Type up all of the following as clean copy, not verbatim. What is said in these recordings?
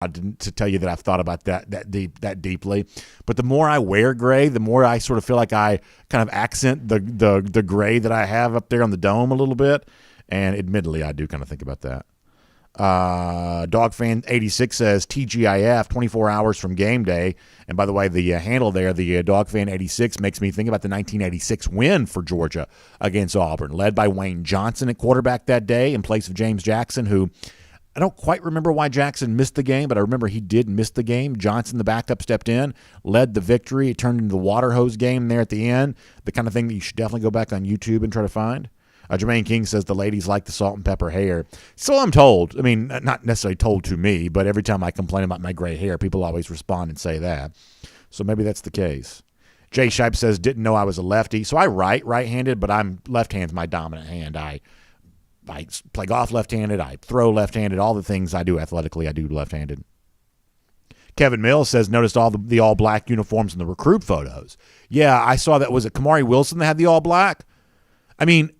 to tell you that I've thought about that deeply. But the more I wear gray, the more I sort of feel like I kind of accent the gray that I have up there on the dome a little bit. And admittedly, I do kind of think about that. DogFan86 says TGIF, 24 hours from game day. And by the way, the handle there, the DogFan86, makes me think about the 1986 win for Georgia against Auburn, led by Wayne Johnson at quarterback that day in place of James Jackson, who I don't quite remember why Jackson missed the game, but I remember he did miss the game. Johnson, the backup, stepped in, led the victory. It turned into the water hose game there at the end, the kind of thing that you should definitely go back on YouTube and try to find. Jermaine King says the ladies like the salt and pepper hair. So I'm told. I mean, not necessarily told to me, but every time I complain about my gray hair, people always respond and say that. So maybe that's the case. Jay Shipe says, didn't know I was a lefty. So I write right-handed, but left hand's my dominant hand. I play golf left-handed. I throw left-handed. All the things I do athletically, I do left-handed. Kevin Mills says, noticed all the all-black uniforms in the recruit photos. Yeah, I saw that. Was it Kamari Wilson that had the all-black? I mean,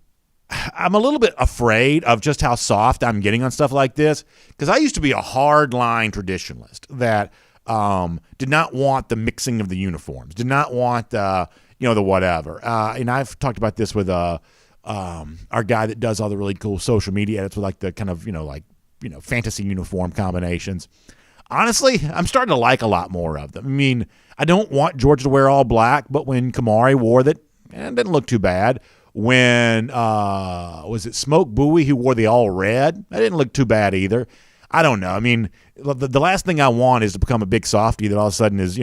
I'm a little bit afraid of just how soft I'm getting on stuff like this because I used to be a hard-line traditionalist that did not want the mixing of the uniforms, did not want the whatever. And I've talked about this with our guy that does all the really cool social media edits with like the kind of fantasy uniform combinations. Honestly, I'm starting to like a lot more of them. I mean, I don't want Georgia to wear all black, but when Kamari wore that, it didn't look too bad. When, was it Smoke Bowie who wore the all red? That didn't look too bad either. I don't know. I mean, the last thing I want is to become a big softy that all of a sudden is,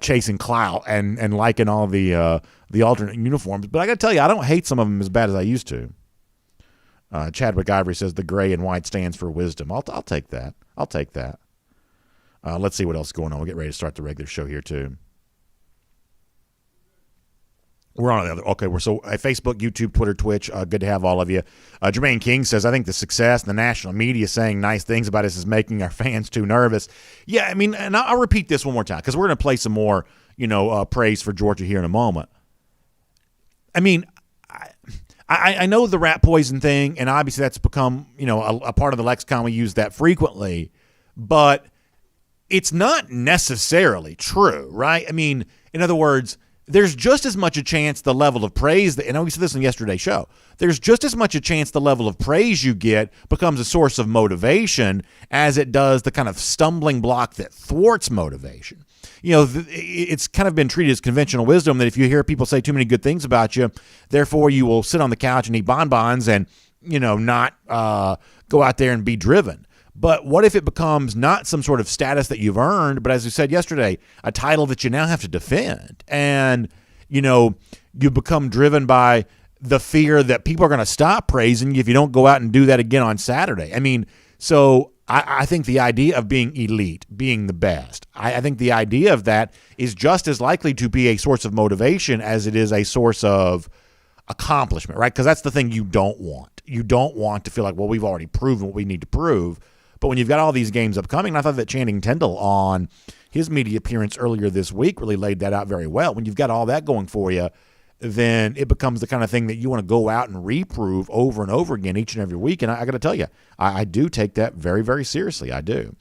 chasing clout and liking all the alternate uniforms. But I got to tell you, I don't hate some of them as bad as I used to. Chadwick Ivory says the gray and white stands for wisdom. I'll take that. I'll take that. Let's see what else is going on. We'll get ready to start the regular show here, too. We're on the other. Okay, we're Facebook, YouTube, Twitter, Twitch. Good to have all of you. Jermaine King says, I think the success and the national media saying nice things about us is making our fans too nervous. Yeah, I mean, and I'll repeat this one more time because we're going to play some more, praise for Georgia here in a moment. I mean, I know the rat poison thing, and obviously that's become, a part of the lexicon. We use that frequently, but it's not necessarily true, right? I mean, in other words, there's just as much a chance the level of praise that, and we said this in yesterday's show, there's just as much a chance the level of praise you get becomes a source of motivation as it does the kind of stumbling block that thwarts motivation. It's kind of been treated as conventional wisdom that if you hear people say too many good things about you, therefore you will sit on the couch and eat bonbons and, not go out there and be driven. But what if it becomes not some sort of status that you've earned, but as we said yesterday, a title that you now have to defend? And, you become driven by the fear that people are going to stop praising you if you don't go out and do that again on Saturday. I mean, so I think the idea of being elite, being the best, I think the idea of that is just as likely to be a source of motivation as it is a source of accomplishment, right? Because that's the thing you don't want. You don't want to feel like, well, we've already proven what we need to prove. But when you've got all these games upcoming, and I thought that Channing Tindall on his media appearance earlier this week really laid that out very well. When you've got all that going for you, then it becomes the kind of thing that you want to go out and reprove over and over again each and every week. And I got to tell you, I do take that very, very seriously. I do.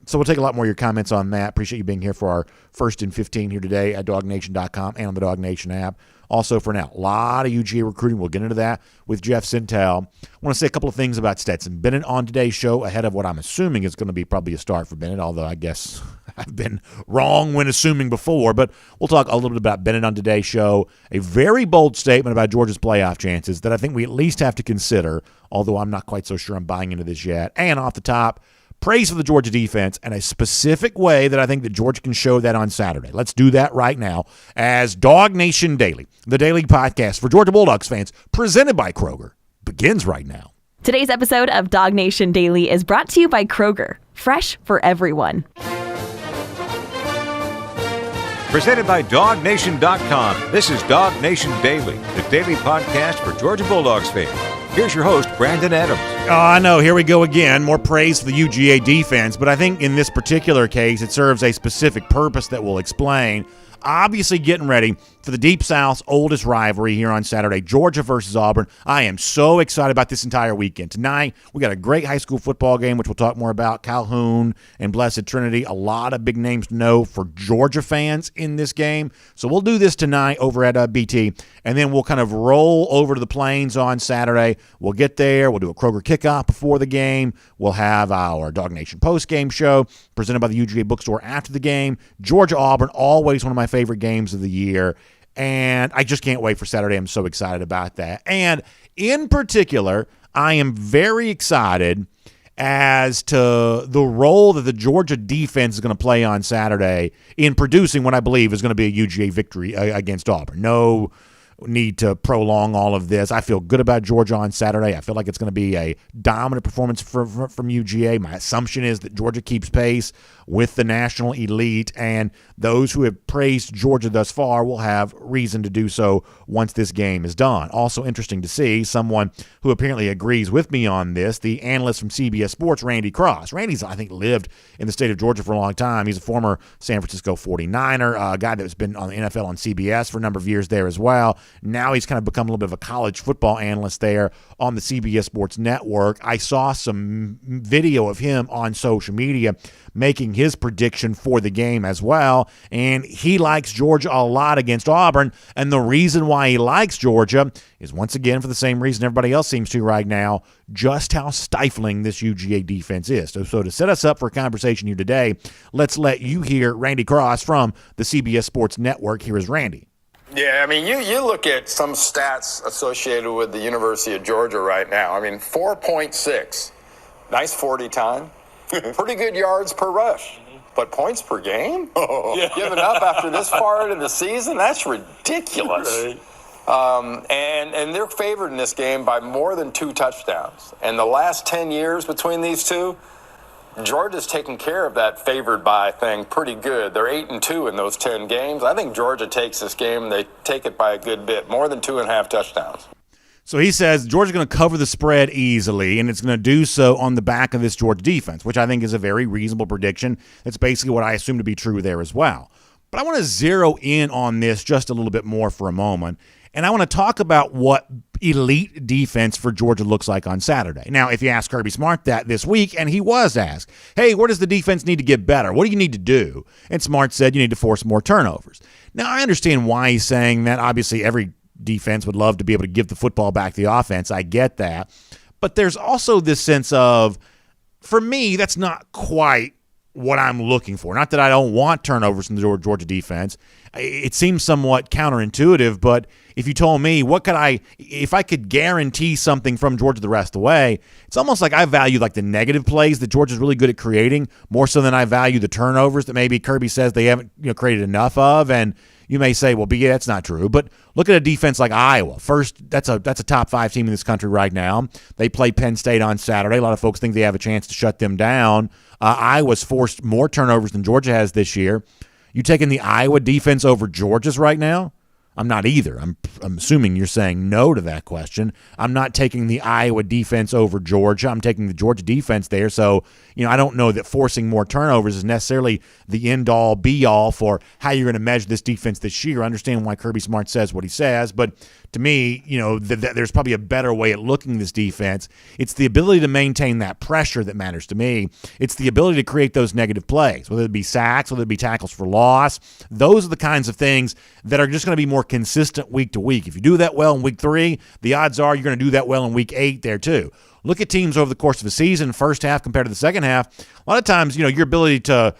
So we'll take a lot more of your comments on that. Appreciate you being here for our First and 15 here today at DawgNation.com and on the DawgNation app. Also, for now, a lot of UGA recruiting. We'll get into that with Jeff Sentel. I want to say a couple of things about Stetson Bennett on today's show ahead of what I'm assuming is going to be probably a start for Bennett, although I guess I've been wrong when assuming before. But we'll talk a little bit about Bennett on today's show. A very bold statement about Georgia's playoff chances that I think we at least have to consider, although I'm not quite so sure I'm buying into this yet. And off the top, praise for the Georgia defense and a specific way that I think that Georgia can show that on Saturday. Let's do that right now as DawgNation Daily, the daily podcast for Georgia Bulldogs fans, presented by Kroger, begins right now. Today's episode of DawgNation Daily is brought to you by Kroger, fresh for everyone. Presented by DawgNation.com. This is DawgNation Daily, the daily podcast for Georgia Bulldogs fans. Here's your host, Brandon Adams. Oh, I know. Here we go again. More praise for the UGA defense, but I think in this particular case, it serves a specific purpose that we'll explain. obviously getting ready for the Deep South's oldest rivalry here on Saturday, Georgia versus Auburn. I am so excited about this entire weekend. Tonight, we got a great high school football game, which we'll talk more about, Calhoun and Blessed Trinity. A lot of big names to know for Georgia fans in this game. So we'll do this tonight over at BT, and then we'll kind of roll over to the Plains on Saturday. We'll get there. We'll do a Kroger kickoff before the game. We'll have our DawgNation post-game show presented by the UGA bookstore after the game. Georgia-Auburn, always one of my favorite games of the year. And I just can't wait for Saturday. I'm so excited about that. And in particular, I am very excited as to the role that the Georgia defense is going to play on Saturday in producing what I believe is going to be a UGA victory against Auburn. No need to prolong all of this. I feel good about Georgia on Saturday. I feel like it's going to be a dominant performance from UGA. My assumption is that Georgia keeps pace with the national elite, and those who have praised Georgia thus far will have reason to do so once this game is done. Also interesting to see someone who apparently agrees with me on this, the analyst from CBS Sports, Randy Cross. Randy's, I think, lived in the state of Georgia for a long time. He's a former San Francisco 49er, a guy that's been on the NFL on CBS for a number of years there as well. Now he's kind of become a little bit of a college football analyst there on the CBS Sports Network. I saw some video of him on social media making his prediction for the game as well, and he likes Georgia a lot against Auburn, and the reason why he likes Georgia is, once again, for the same reason everybody else seems to right now, just how stifling this UGA defense is. So to set us up for a conversation here today, let's let you hear Randy Cross from the CBS Sports Network. Here is Randy. Yeah, I mean, you look at some stats associated with the University of Georgia right now. I mean, 4.6. Nice 40 time. Pretty good yards per rush. But points per game? Giving up after this far into the season? That's ridiculous. Right. And they're favored in this game by more than 2 touchdowns. And the last 10 years between these two, Georgia's taken care of that favored by thing pretty good. They're 8-2 in those 10 games. I think Georgia takes this game, and they take it by a good bit, more than 2.5 touchdowns. So he says Georgia's going to cover the spread easily, and it's going to do so on the back of this Georgia defense, which I think is a very reasonable prediction. It's basically what I assume to be true there as well. But I want to zero in on this just a little bit more for a moment, and I want to talk about what elite defense for Georgia looks like on Saturday. Now, if you ask Kirby Smart that this week, and he was asked, hey, where does the defense need to get better? What do you need to do? And Smart said you need to force more turnovers. Now, I understand why he's saying that. Obviously, every defense would love to be able to give the football back to the offense. I get that. But there's also this sense of, for me, that's not quite what I'm looking for. Not that I don't want turnovers from the Georgia defense. It seems somewhat counterintuitive, but if you told me if I could guarantee something from Georgia the rest of the way, it's almost like I value like the negative plays that Georgia's really good at creating more so than I value the turnovers that maybe Kirby says they haven't created enough of. And you may say, well, yeah, that's not true. But look at a defense like Iowa. First, that's a top 5 team in this country right now. They play Penn State on Saturday. A lot of folks think they have a chance to shut them down. Iowa's forced more turnovers than Georgia has this year. You taking the Iowa defense over Georgia's right now? I'm not either. I'm assuming you're saying no to that question. I'm not taking the Iowa defense over Georgia. I'm taking the Georgia defense there. So, I don't know that forcing more turnovers is necessarily the end-all, be-all for how you're going to measure this defense this year. I understand why Kirby Smart says what he says, but to me, there's probably a better way at looking at this defense. It's the ability to maintain that pressure that matters to me. It's the ability to create those negative plays, whether it be sacks, whether it be tackles for loss. Those are the kinds of things that are just going to be more consistent week to week. If you do that well in week 3, the odds are you're going to do that well in week 8 there too. Look at teams over the course of a season, first half compared to the second half. A lot of times, your ability to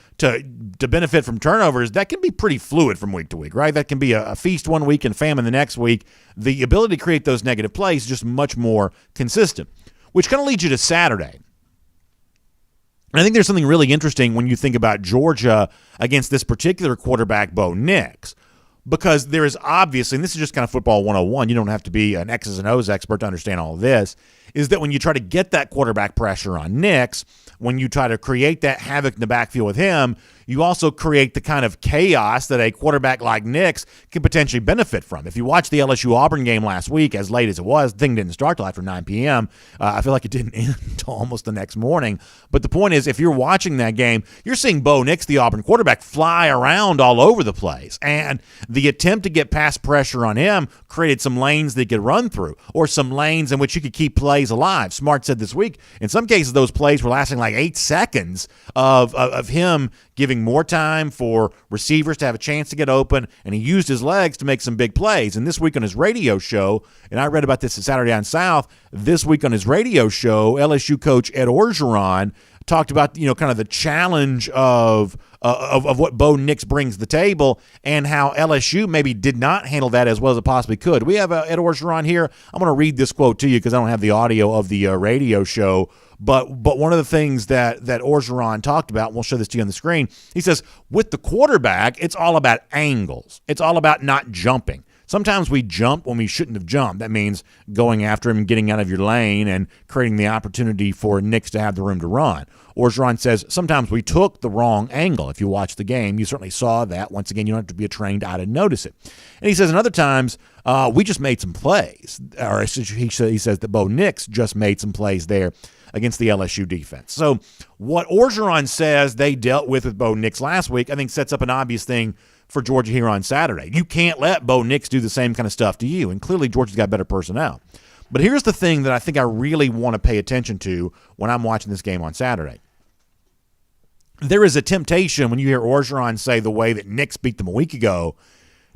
benefit from turnovers, that can be pretty fluid from week to week, right? That can be a feast one week and famine the next week. The ability to create those negative plays is just much more consistent, which kind of leads you to Saturday. And I think there's something really interesting when you think about Georgia against this particular quarterback, Bo Nix. Because there is obviously, and this is just kind of football 101, you don't have to be an X's and O's expert to understand all of this, is that when you try to get that quarterback pressure on Nix, when you try to create that havoc in the backfield with him, you also create the kind of chaos that a quarterback like Nix can potentially benefit from. If you watch the LSU Auburn game last week, as late as it was, the thing didn't start till after 9 p.m. I feel like it didn't end until almost the next morning. But the point is, if you're watching that game, you're seeing Bo Nix, the Auburn quarterback, fly around all over the place. And the attempt to get pass pressure on him created some lanes that he could run through, or some lanes in which you could keep plays alive. Smart said this week, in some cases, those plays were lasting like 8 seconds of him giving more time for receivers to have a chance to get open, and he used his legs to make some big plays. And this week on his radio show, and I read about this at Saturday Down South, this week on his radio show, LSU coach Ed Orgeron talked about, kind of the challenge of what Bo Nix brings to the table, and how LSU maybe did not handle that as well as it possibly could. We have Ed Orgeron here. I'm going to read this quote to you because I don't have the audio of the radio show. But one of the things that Orgeron talked about, and we'll show this to you on the screen, he says, with the quarterback, it's all about angles. It's all about not jumping. Sometimes we jump when we shouldn't have jumped. That means going after him, getting out of your lane, and creating the opportunity for Nix to have the room to run. Orgeron says sometimes we took the wrong angle. If you watch the game, you certainly saw that. Once again, you don't have to be a trained eye to notice it. And he says, and other times, we just made some plays. Or he says that Bo Nix just made some plays there against the LSU defense. So what Orgeron says they dealt with Bo Nix last week, I think sets up an obvious thing for Georgia here on Saturday. You can't let Bo Nix do the same kind of stuff to you, and clearly Georgia's got better personnel. But here's the thing that I think I really want to pay attention to when I'm watching this game on Saturday. There is a temptation when you hear Orgeron say the way that Nix beat them a week ago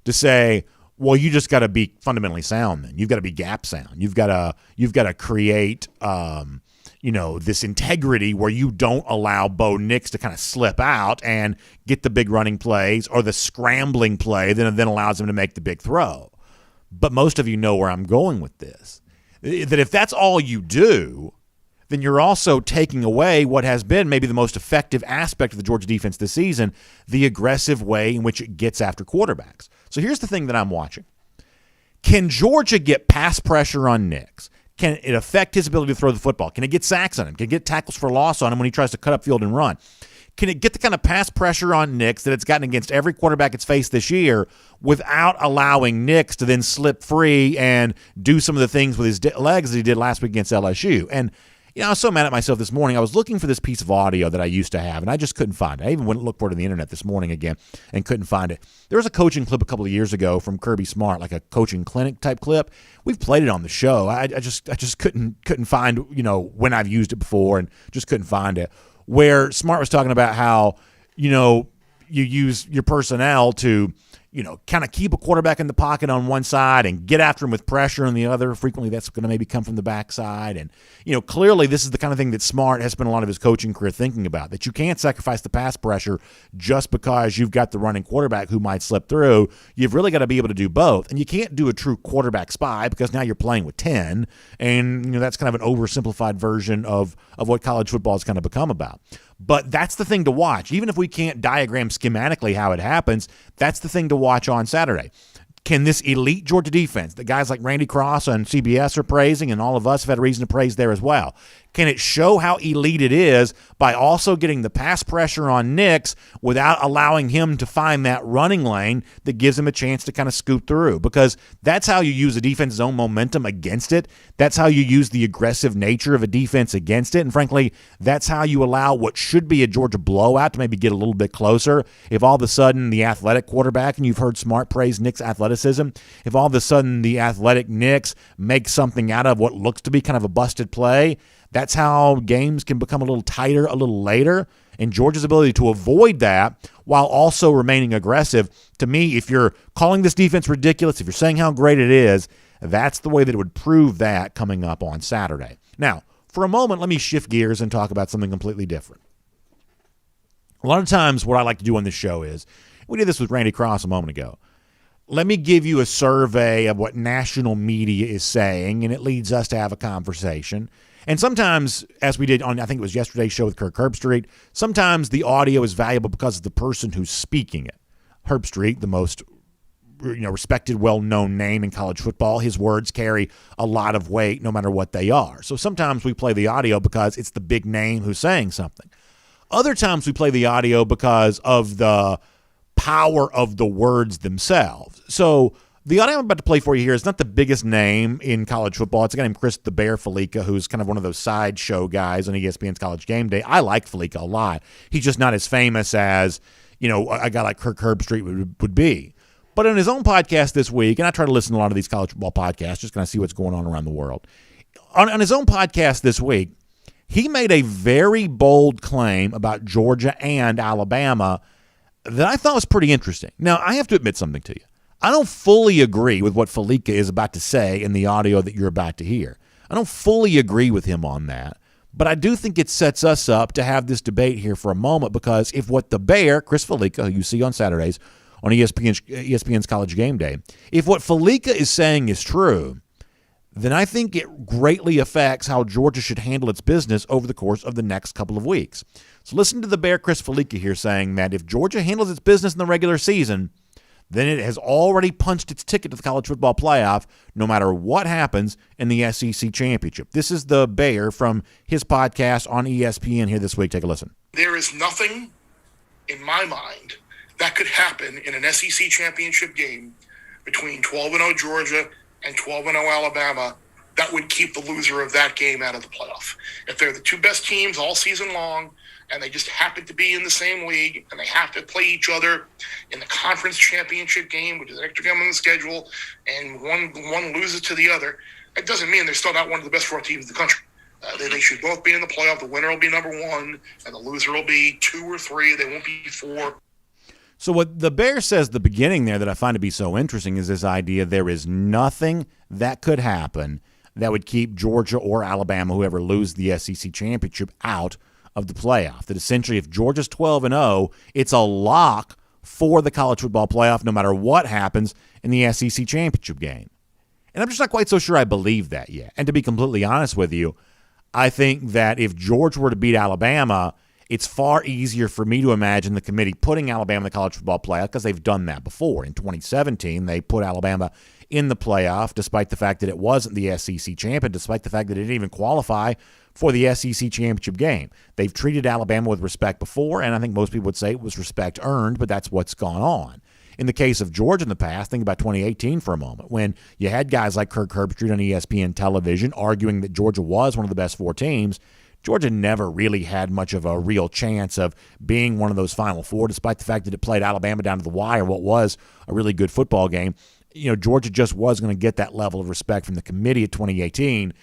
to say, well, you just got to be fundamentally sound then. You've got to be gap sound. You've got to create this integrity where you don't allow Bo Nix to kind of slip out and get the big running plays or the scrambling play that then allows him to make the big throw. But most of you know where I'm going with this. That if that's all you do, then you're also taking away what has been maybe the most effective aspect of the Georgia defense this season, the aggressive way in which it gets after quarterbacks. So here's the thing that I'm watching. Can Georgia get pass pressure on Nix? Can it affect his ability to throw the football? Can it get sacks on him? Can it get tackles for loss on him when he tries to cut upfield and run? Can it get the kind of pass pressure on Nix that it's gotten against every quarterback it's faced this year without allowing Nix to then slip free and do some of the things with his legs that he did last week against LSU? And I was so mad at myself this morning. I was looking for this piece of audio that I used to have, and I just couldn't find it. I even went and looked for it on the internet this morning again and couldn't find it. There was a coaching clip a couple of years ago from Kirby Smart, like a coaching clinic type clip. We've played it on the show. I just couldn't find, when I've used it before, and just couldn't find it, where Smart was talking about how, you use your personnel to, kind of keep a quarterback in the pocket on one side and get after him with pressure on the other. Frequently that's going to maybe come from the backside. And, clearly this is the kind of thing that Smart has spent a lot of his coaching career thinking about, that you can't sacrifice the pass pressure just because you've got the running quarterback who might slip through. You've really got to be able to do both. And you can't do a true quarterback spy because now you're playing with 10. And, that's kind of an oversimplified version of what college football has kind of become about. But that's the thing to watch. Even if we can't diagram schematically how it happens, that's the thing to watch on Saturday. Can this elite Georgia defense, that guys like Randy Cross on CBS are praising, and all of us have had reason to praise there as well, can it show how elite it is by also getting the pass pressure on Nix without allowing him to find that running lane that gives him a chance to kind of scoot through? Because that's how you use a defense's own momentum against it. That's how you use the aggressive nature of a defense against it. And frankly, that's how you allow what should be a Georgia blowout to maybe get a little bit closer. If all of a sudden the athletic quarterback, and you've heard Smart praise Nick's athleticism, if all of a sudden the athletic Nix makes something out of what looks to be kind of a busted play, that's how games can become a little tighter a little later. And Georgia's ability to avoid that while also remaining aggressive, to me, if you're calling this defense ridiculous, if you're saying how great it is, that's the way that it would prove that coming up on Saturday. Now, for a moment, let me shift gears and talk about something completely different. A lot of times what I like to do on this show is, we did this with Randy Cross a moment ago. Let me give you a survey of what national media is saying, and it leads us to have a conversation. And sometimes, as we did on, I think it was yesterday's show with Kirk Herbstreit, sometimes the audio is valuable because of the person who's speaking it. Herbstreit, the most respected, well-known name in college football, his words carry a lot of weight no matter what they are. So sometimes we play the audio because it's the big name who's saying something. Other times we play the audio because of the power of the words themselves. So the audio I'm about to play for you here is not the biggest name in college football. It's a guy named Chris the Bear Felica, who's kind of one of those sideshow guys on ESPN's College Game Day. I like Felica a lot. He's just not as famous as, a guy like Kirk Herbstreit would be. But in his own podcast this week, and I try to listen to a lot of these college football podcasts, just kind of see what's going on around the world. On his own podcast this week, he made a very bold claim about Georgia and Alabama that I thought was pretty interesting. Now, I have to admit something to you. I don't fully agree with what Felica is about to say in the audio that you're about to hear. I don't fully agree with him on that, but I do think it sets us up to have this debate here for a moment, because if what the Bear, Chris Felica, who you see on Saturdays on ESPN's College Game Day, if what Felica is saying is true, then I think it greatly affects how Georgia should handle its business over the course of the next couple of weeks. So listen to the Bear, Chris Felica, here saying that if Georgia handles its business in the regular season, then it has already punched its ticket to the college football playoff no matter what happens in the SEC championship. This is the Bear from his podcast on ESPN here this week. Take a listen. There is nothing in my mind that could happen in an SEC championship game between 12-0 Georgia and 12-0 Alabama that would keep the loser of that game out of the playoff. If they're the two best teams all season long and they just happen to be in the same league and they have to play each other in the conference championship game, which is an extra game on the schedule, and one loses to the other, it doesn't mean they're still not one of the best four teams in the country. They should both be in the playoff. The winner will be number one, and the loser will be 2 or 3. They won't be 4. So what the Bear says at the beginning there that I find to be so interesting is this idea there is nothing that could happen that would keep Georgia or Alabama, whoever lose the SEC championship, out of the playoff. That essentially if Georgia's 12-0, it's a lock for the college football playoff no matter what happens in the SEC championship game. And I'm just not quite so sure I believe that yet. And to be completely honest with you, I think that if Georgia were to beat Alabama, it's far easier for me to imagine the committee putting Alabama in the college football playoff, because they've done that before. In 2017, they put Alabama in the playoff despite the fact that it wasn't the SEC champion, despite the fact that it didn't even qualify for the SEC championship game. They've treated Alabama with respect before, and I think most people would say it was respect earned, but that's what's gone on. In the case of Georgia in the past, think about 2018 for a moment, when you had guys like Kirk Herbstreit on ESPN television arguing that Georgia was one of the best 4 teams. Georgia never really had much of a real chance of being one of those Final Four, despite the fact that it played Alabama down to the wire, what was a really good football game. Georgia just was going to get that level of respect from the committee at 2018.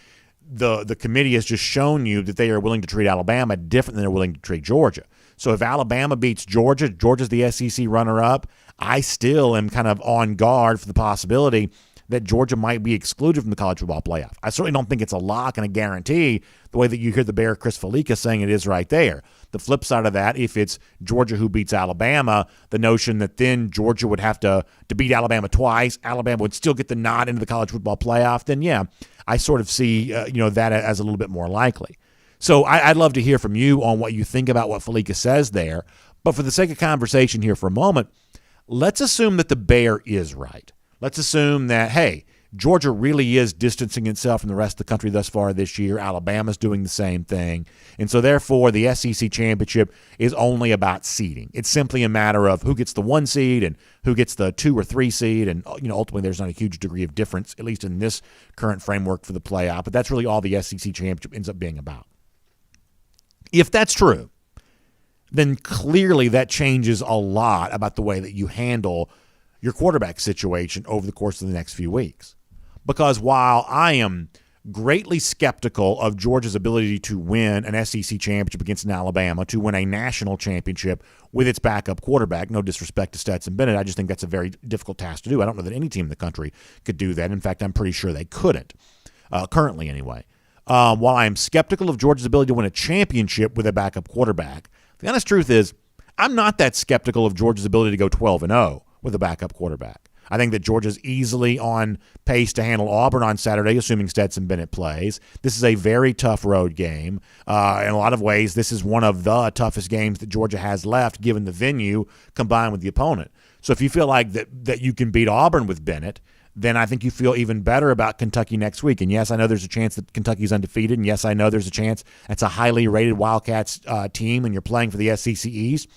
The committee has just shown you that they are willing to treat Alabama different than they're willing to treat Georgia. So if Alabama beats Georgia, Georgia's the SEC runner-up, I still am kind of on guard for the possibility that Georgia might be excluded from the college football playoff. I certainly don't think it's a lock and a guarantee the way that you hear the Bear Chris Felica saying it is right there. The flip side of that, if it's Georgia who beats Alabama, the notion that then Georgia would have to beat Alabama twice, Alabama would still get the nod into the college football playoff, then yeah, I sort of see that as a little bit more likely. So I'd love to hear from you on what you think about what Felica says there. But for the sake of conversation here for a moment, let's assume that the Bear is right. Let's assume that, hey, Georgia really is distancing itself from the rest of the country thus far this year. Alabama's doing the same thing. And so, therefore, the SEC championship is only about seeding. It's simply a matter of who gets the 1 seed and who gets the 2 or 3 seed. And, ultimately, there's not a huge degree of difference, at least in this current framework for the playoff. But that's really all the SEC championship ends up being about. If that's true, then clearly that changes a lot about the way that you handle your quarterback situation over the course of the next few weeks. Because while I am greatly skeptical of Georgia's ability to win an SEC championship against an Alabama, to win a national championship with its backup quarterback, no disrespect to Stetson Bennett, I just think that's a very difficult task to do. I don't know that any team in the country could do that. In fact, I'm pretty sure they couldn't, currently anyway. While I am skeptical of Georgia's ability to win a championship with a backup quarterback, the honest truth is I'm not that skeptical of Georgia's ability to go 12-0 with a backup quarterback. I think that Georgia's easily on pace to handle Auburn on Saturday, assuming Stetson Bennett plays. This is a very tough road game. In a lot of ways, this is one of the toughest games that Georgia has left, given the venue combined with the opponent. So if you feel like that you can beat Auburn with Bennett, then I think you feel even better about Kentucky next week. And yes, I know there's a chance that Kentucky's undefeated. And yes, I know there's a chance it's a highly rated Wildcats team and you're playing for the SEC East.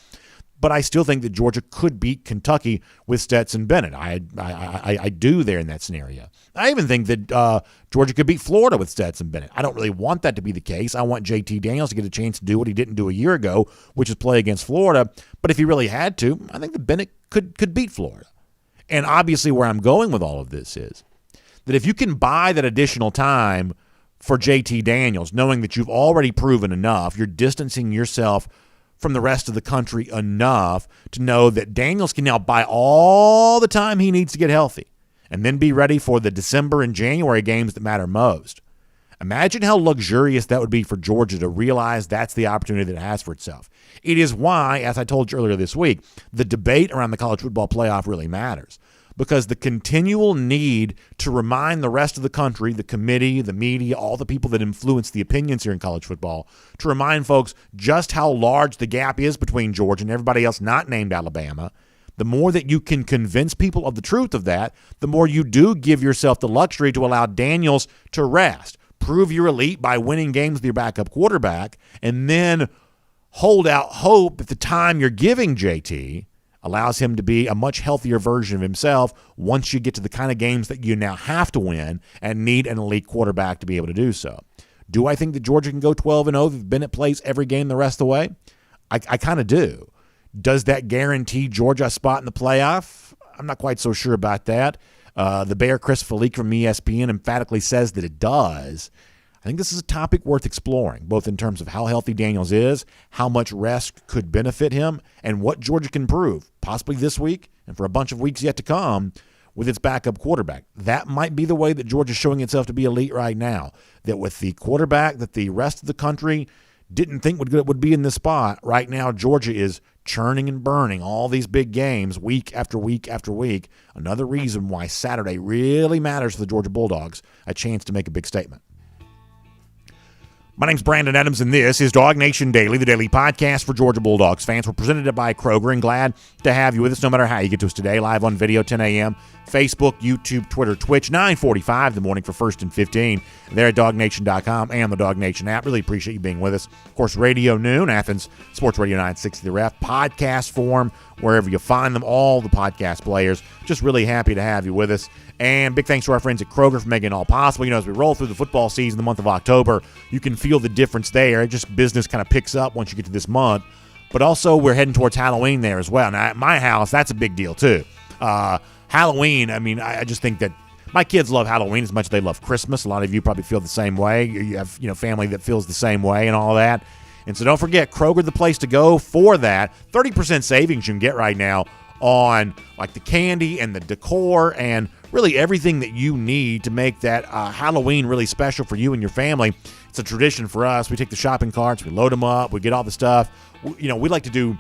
But I still think that Georgia could beat Kentucky with Stetson Bennett. I do there in that scenario. I even think that Georgia could beat Florida with Stetson Bennett. I don't really want that to be the case. I want JT Daniels to get a chance to do what he didn't do a year ago, which is play against Florida. But if he really had to, I think that Bennett could beat Florida. And obviously where I'm going with all of this is that if you can buy that additional time for JT Daniels, knowing that you've already proven enough, you're distancing yourself from the rest of the country enough to know that Daniels can now buy all the time he needs to get healthy and then be ready for the December and January games that matter most. Imagine how luxurious that would be for Georgia to realize that's the opportunity that it has for itself. It is why, as I told you earlier this week, the debate around the college football playoff really matters. Because the continual need to remind the rest of the country, the committee, the media, all the people that influence the opinions here in college football, to remind folks just how large the gap is between Georgia and everybody else not named Alabama, the more that you can convince people of the truth of that, the more you do give yourself the luxury to allow Daniels to rest, prove you're elite by winning games with your backup quarterback, and then hold out hope that the time you're giving JT allows him to be a much healthier version of himself once you get to the kind of games that you now have to win and need an elite quarterback to be able to do so. Do I think that Georgia can go 12-0 if Bennett plays every game the rest of the way? I kind of do. Does that guarantee Georgia a spot in the playoff? I'm not quite so sure about that. The Bear Chris Felique from ESPN emphatically says that it does. I think this is a topic worth exploring, both in terms of how healthy Daniels is, how much rest could benefit him, and what Georgia can prove, possibly this week and for a bunch of weeks yet to come, with its backup quarterback. That might be the way that Georgia's showing itself to be elite right now, that with the quarterback that the rest of the country didn't think would be in this spot, right now Georgia is churning and burning all these big games week after week after week. Another reason why Saturday really matters for the Georgia Bulldogs, a chance to make a big statement. My name's Brandon Adams, and this is DawgNation Daily, the daily podcast for Georgia Bulldogs fans. We're presented by Kroger, and glad to have you with us no matter how you get to us today. Live on video, 10 a.m., Facebook, YouTube, Twitter, Twitch, 9:45 in the morning for First and 15. There at DawgNation.com and the DawgNation app. Really appreciate you being with us. Of course, Radio Noon, Athens, Sports Radio 960 The Ref, podcast form, wherever you find them, all the podcast players. Just really happy to have you with us. And big thanks to our friends at Kroger for making it all possible. You know, as we roll through the football season, the month of October, you can feel the difference there. It just business kind of picks up once you get to this month. But also, we're heading towards Halloween there as well. Now, at my house, that's a big deal, too. Halloween, I mean, I just think that my kids love Halloween as much as they love Christmas. A lot of you probably feel the same way. You have, family that feels the same way and all that. And so don't forget, Kroger, the place to go for that. 30% savings you can get right now on like the candy and the decor and really everything that you need to make that Halloween really special for you and your family. It's a tradition for us. We take the shopping carts, we load them up, we get all the stuff. We like to do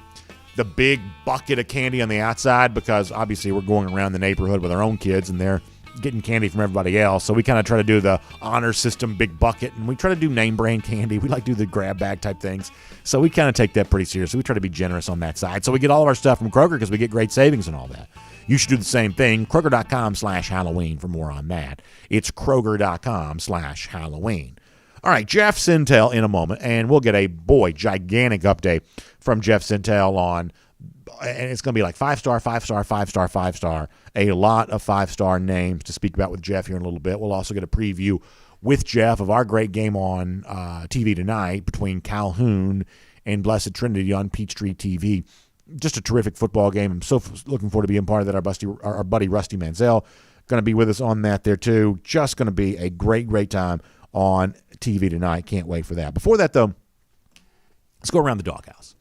the big bucket of candy on the outside because obviously we're going around the neighborhood with our own kids and they're getting candy from everybody else. So we kind of try to do the honor system big bucket, and we try to do name brand candy. We like to do the grab bag type things. So we kind of take that pretty seriously. We try to be generous on that side. So we get all of our stuff from Kroger because we get great savings and all that. You should do the same thing. Kroger.com/Halloween for more on that. It's Kroger.com/Halloween. All right, Jeff Sentel in a moment, and we'll get a gigantic update from Jeff Sentel on, and it's going to be like 5-star, 5-star, 5-star, 5-star, a lot of 5-star names to speak about with Jeff here in a little bit. We'll also get a preview with Jeff of our great game on TV tonight between Calhoun and Blessed Trinity on Peachtree TV. Just a terrific football game. I'm so looking forward to being part of that. Our buddy Rusty Manziel going to be with us on that there too. Just going to be a great, great time on TV tonight. Can't wait for that. Before that, though, let's go around the doghouse.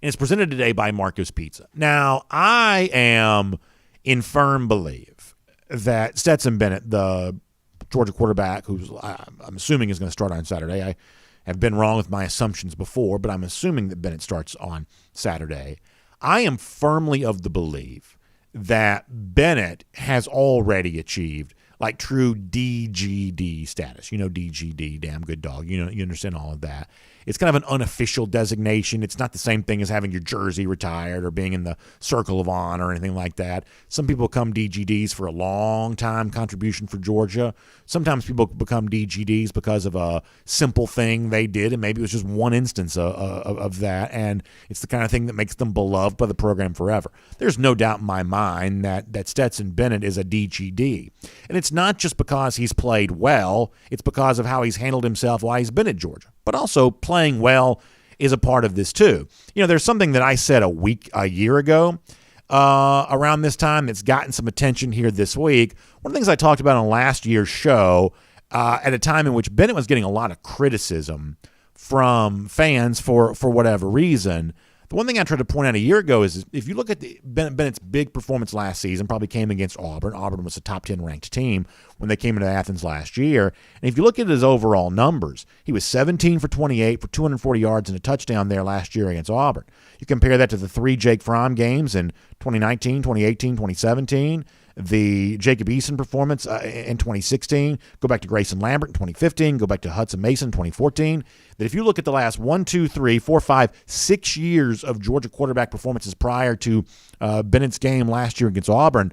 And it's presented today by Marco's Pizza. Now, I am in firm belief that Stetson Bennett, the Georgia quarterback, who's I'm assuming is going to start on Saturday. I have been wrong with my assumptions before, but I'm assuming that Bennett starts on Saturday. I am firmly of the belief that Bennett has already achieved like true DGD status. You know, DGD, damn good dog. You understand all of that. It's kind of an unofficial designation. It's not the same thing as having your jersey retired or being in the Circle of Honor or anything like that. Some people become DGDs for a long time contribution for Georgia. Sometimes people become DGDs because of a simple thing they did, and maybe it was just one instance of that, and it's the kind of thing that makes them beloved by the program forever. There's no doubt in my mind that Stetson Bennett is a DGD. And it's not just because he's played well, it's because of how he's handled himself while he's been at Georgia. But also playing well is a part of this too. There's something that I said a year ago around this time that's gotten some attention here this week. One of the things I talked about on last year's show at a time in which Bennett was getting a lot of criticism from fans for whatever reason. The one thing I tried to point out a year ago is if you look at Bennett's big performance last season, probably came against Auburn. Auburn was a top 10 ranked team when they came into Athens last year. And if you look at his overall numbers, he was 17 for 28 for 240 yards and a touchdown there last year against Auburn. You compare that to the 3 Jake Fromm games in 2019, 2018, 2017, the Jacob Eason performance in 2016, go back to Grayson Lambert in 2015, go back to Hudson Mason in 2014, that if you look at the last 6 years of Georgia quarterback performances prior to Bennett's game last year against Auburn,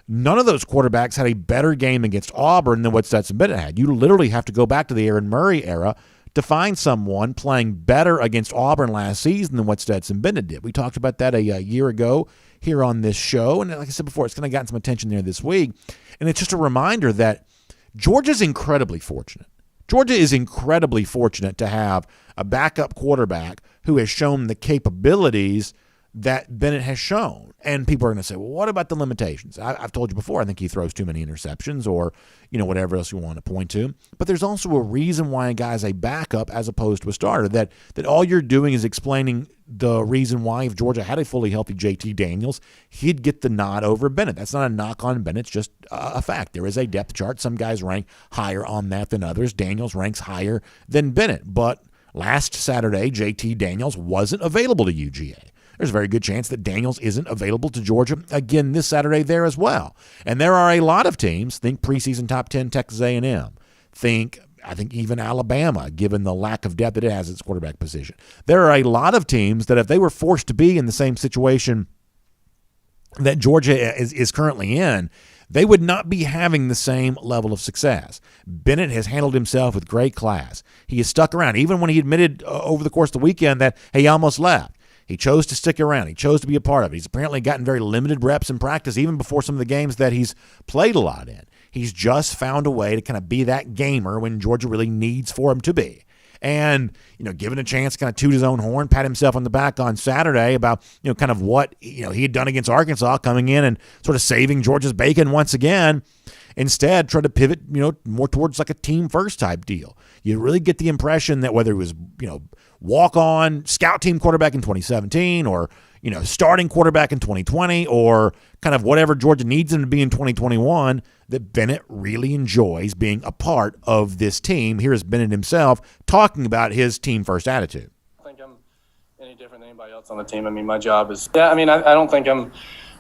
none of those quarterbacks had a better game against Auburn than what Stetson Bennett had. You literally have to go back to the Aaron Murray era to find someone playing better against Auburn last season than what Stetson Bennett did. We talked about that a year ago here on this show, and like I said before, it's kind of gotten some attention there this week, and it's just a reminder that Georgia's incredibly fortunate. Georgia is incredibly fortunate to have a backup quarterback who has shown the capabilities that Bennett has shown. And people are going to say, well, what about the limitations? I've told you before, I think he throws too many interceptions or, whatever else you want to point to. But there's also a reason why a guy's a backup as opposed to a starter, that all you're doing is explaining the reason why if Georgia had a fully healthy JT Daniels, he'd get the nod over Bennett. That's not a knock on Bennett. It's just a fact. There is a depth chart. Some guys rank higher on that than others. Daniels ranks higher than Bennett. But last Saturday, JT Daniels wasn't available to UGA. There's a very good chance that Daniels isn't available to Georgia again this Saturday there as well. And there are a lot of teams, think preseason top 10 Texas A&M, I think even Alabama, given the lack of depth that it has at its quarterback position. There are a lot of teams that if they were forced to be in the same situation that Georgia is currently in, they would not be having the same level of success. Bennett has handled himself with great class. He has stuck around, even when he admitted over the course of the weekend that he almost left. He chose to stick around. He chose to be a part of it. He's apparently gotten very limited reps in practice, even before some of the games that he's played a lot in. He's just found a way to kind of be that gamer when Georgia really needs for him to be. And, given a chance to kind of toot his own horn, pat himself on the back on Saturday about, kind of what, he had done against Arkansas, coming in and sort of saving Georgia's bacon once again. Instead, try to pivot, more towards like a team first type deal. You really get the impression that whether it was, walk-on scout team quarterback in 2017 or, starting quarterback in 2020 or kind of whatever Georgia needs him to be in 2021, that Bennett really enjoys being a part of this team. Here's Bennett himself talking about his team first attitude. I don't think I'm any different than anybody else on the team. I mean, my job is, I don't think I'm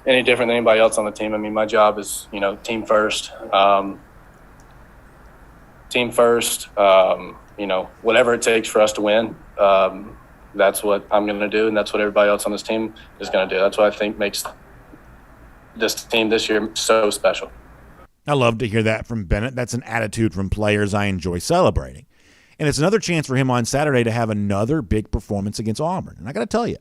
any different than anybody else on the team. I mean, my job is, team first. Whatever it takes for us to win, that's what I'm going to do, and that's what everybody else on this team is going to do. That's what I think makes this team this year so special. I love to hear that from Bennett. That's an attitude from players I enjoy celebrating. And it's another chance for him on Saturday to have another big performance against Auburn. And I got to tell you,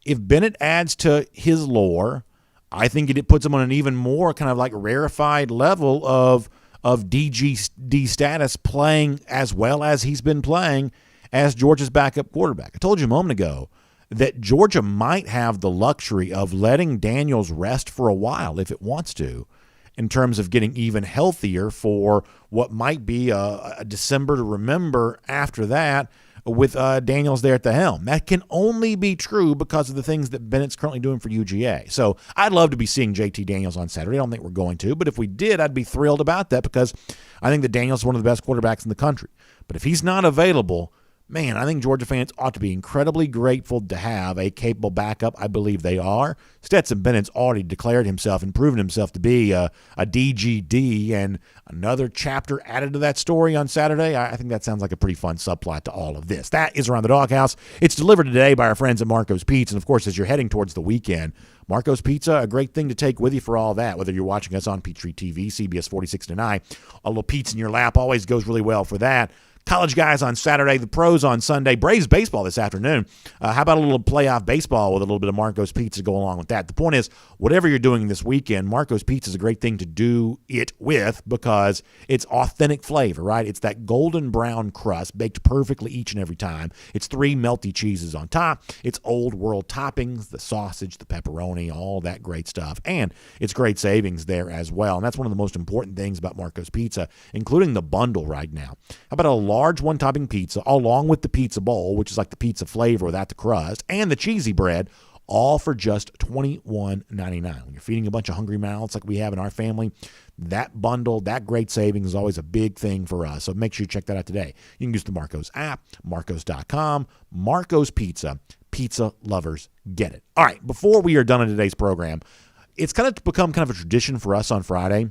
if Bennett adds to his lore, I think it puts him on an even more kind of like rarefied level of DGD status, playing as well as he's been playing as Georgia's backup quarterback. I told you a moment ago that Georgia might have the luxury of letting Daniels rest for a while if it wants to, in terms of getting even healthier for what might be a December to remember after that with Daniels there at the helm. That can only be true because of the things that Bennett's currently doing for UGA. So I'd love to be seeing JT Daniels on Saturday. I don't think we're going to, but if we did, I'd be thrilled about that because I think that Daniels is one of the best quarterbacks in the country. But if he's not available, man, I think Georgia fans ought to be incredibly grateful to have a capable backup. I believe they are. Stetson Bennett's already declared himself and proven himself to be a DGD, and another chapter added to that story on Saturday. I think that sounds like a pretty fun subplot to all of this. That is Around the Doghouse. It's delivered today by our friends at Marco's Pizza, and of course, as you're heading towards the weekend, Marco's Pizza, a great thing to take with you for all that, whether you're watching us on Peachtree TV, CBS 46 tonight. A little pizza in your lap always goes really well for that. College guys on Saturday, the pros on Sunday, Braves baseball this afternoon. How about a little playoff baseball with a little bit of Marco's Pizza to go along with that? The point is, whatever you're doing this weekend, Marco's Pizza is a great thing to do it with because it's authentic flavor, right? It's that golden brown crust baked perfectly each and every time. It's 3 melty cheeses on top. It's old world toppings, the sausage, the pepperoni, all that great stuff. And it's great savings there as well. And that's one of the most important things about Marco's Pizza, including the bundle right now. How about a large one-topping pizza along with the pizza bowl, which is like the pizza flavor without the crust, and the cheesy bread, all for just $21.99. When you're feeding a bunch of hungry mouths like we have in our family, that bundle, that great savings is always a big thing for us. So make sure you check that out today. You can use the Marco's app, marcos.com, Marco's Pizza. Pizza lovers get it. All right, before we are done on today's program, it's kind of become kind of a tradition for us on Friday.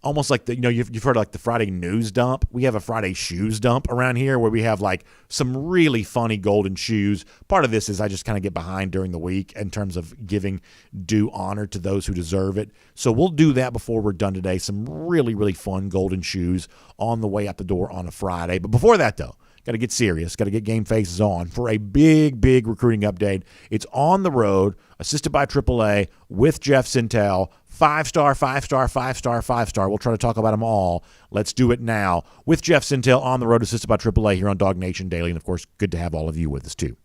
Almost like you've heard like the Friday news dump. We have a Friday shoes dump around here where we have like some really funny golden shoes. Part of this is I just kind of get behind during the week in terms of giving due honor to those who deserve it. So we'll do that before we're done today. Some really, really fun golden shoes on the way out the door on a Friday. But before that, though, got to get serious. Got to get game faces on for a big, big recruiting update. It's On the Road, assisted by AAA with Jeff Sentel. 5-star, 5-star, 5-star, 5-star. We'll try to talk about them all. Let's do it now with Jeff Sentel on the road, assisted by AAA here on DawgNation Daily. And, of course, good to have all of you with us, too.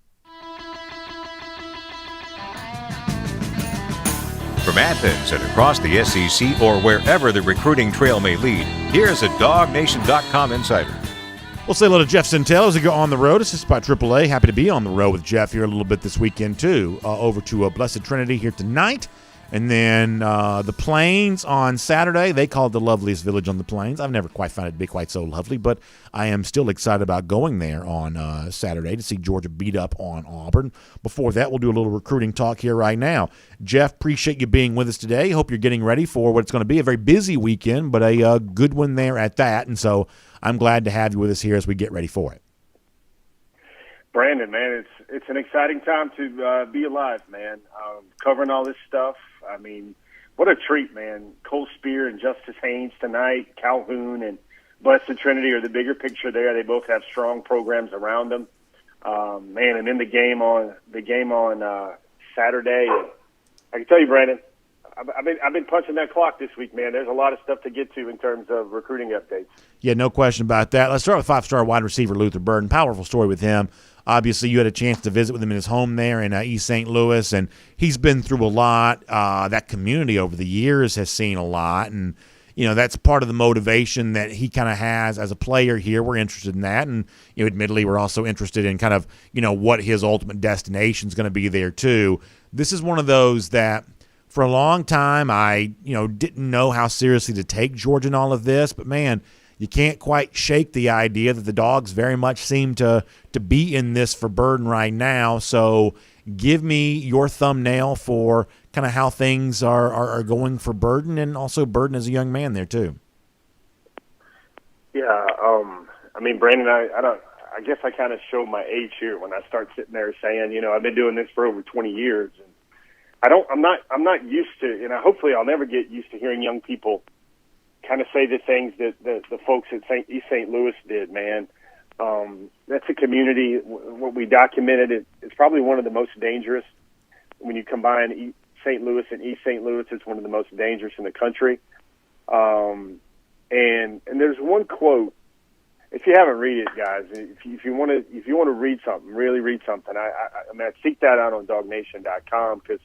From Athens and across the SEC or wherever the recruiting trail may lead, here's a DawgNation.com insider. We'll say hello to Jeff Sentel as we go on the road, assisted by AAA. Happy to be on the road with Jeff here a little bit this weekend, too. Over to Blessed Trinity here tonight. And then the Plains on Saturday. They call it the loveliest village on the Plains. I've never quite found it to be quite so lovely, but I am still excited about going there on Saturday to see Georgia beat up on Auburn. Before that, we'll do a little recruiting talk here right now. Jeff, appreciate you being with us today. Hope you're getting ready for what it's going to be a very busy weekend, but a good one there at that. And so I'm glad to have you with us here as we get ready for it. Brandon, man, it's an exciting time to be alive, man. Covering all this stuff. I mean, what a treat, man. Cole Spear and Justice Haynes tonight, Calhoun and Blessed Trinity are the bigger picture there. They both have strong programs around them. Man, and then the game on Saturday. I can tell you, Brandon, I've been punching that clock this week, man. There's a lot of stuff to get to in terms of recruiting updates. Yeah, no question about that. Let's start with 5-star wide receiver Luther Burden. Powerful story with him. Obviously, you had a chance to visit with him in his home there in East St. Louis, and he's been through a lot. That community over the years has seen a lot, and that's part of the motivation that he kind of has as a player here. We're interested in that, and admittedly, we're also interested in kind of what his ultimate destination is going to be there too. This is one of those that for a long time I didn't know how seriously to take Georgia in all of this, but man, you can't quite shake the idea that the Dogs very much seem to be in this for Burden right now. So give me your thumbnail for kind of how things are going for Burden, and also Burden as a young man there too. Yeah, I mean, Brandon, I guess I kind of show my age here when I start sitting there saying, I've been doing this for over 20 years, and I'm not used to, hopefully I'll never get used to hearing young people kind of say the things that the folks at East St. Louis did, man. That's a community. What we documented, it's probably one of the most dangerous. When you combine St. Louis and East St. Louis, it's one of the most dangerous in the country. And there's one quote. If you haven't read it, guys, if you want to read something, really read something. I seek that out on DawgNation.com because.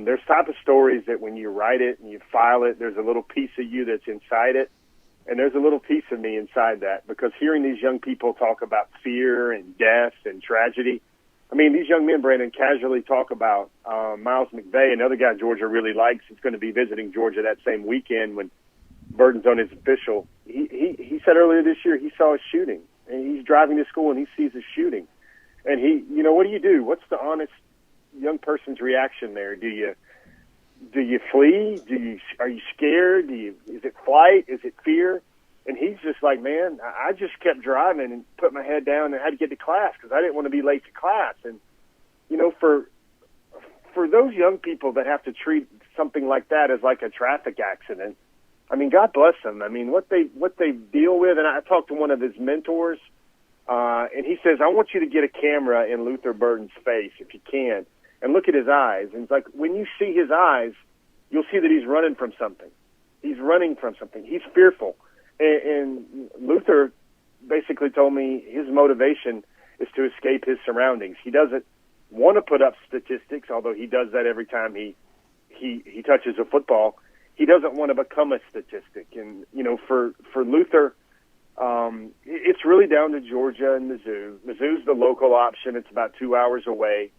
There's type of stories that when you write it and you file it, there's a little piece of you that's inside it, and there's a little piece of me inside that, because hearing these young people talk about fear and death and tragedy, I mean, these young men, Brandon, casually talk about Miles McVay, another guy Georgia really likes, is going to be visiting Georgia that same weekend when Burden's on his official he said earlier this year he saw a shooting, and he's driving to school and he sees a shooting, and what do you do? What's the honest young person's reaction there? Do you flee? Are you scared? Is it flight? Is it fear? And he's just like, man, I just kept driving and put my head down and had to get to class because I didn't want to be late to class. And for those young people that have to treat something like that as like a traffic accident, I mean, God bless them. I mean, what they deal with. And I talked to one of his mentors, and he says, I want you to get a camera in Luther Burden's face if you can, and look at his eyes. And it's like, when you see his eyes, you'll see that he's running from something. He's running from something. He's fearful. And Luther basically told me his motivation is to escape his surroundings. He doesn't want to put up statistics, although he does that every time he touches a football. He doesn't want to become a statistic. And, for Luther, it's really down to Georgia and Mizzou. Mizzou's the local option. It's about 2 hours away.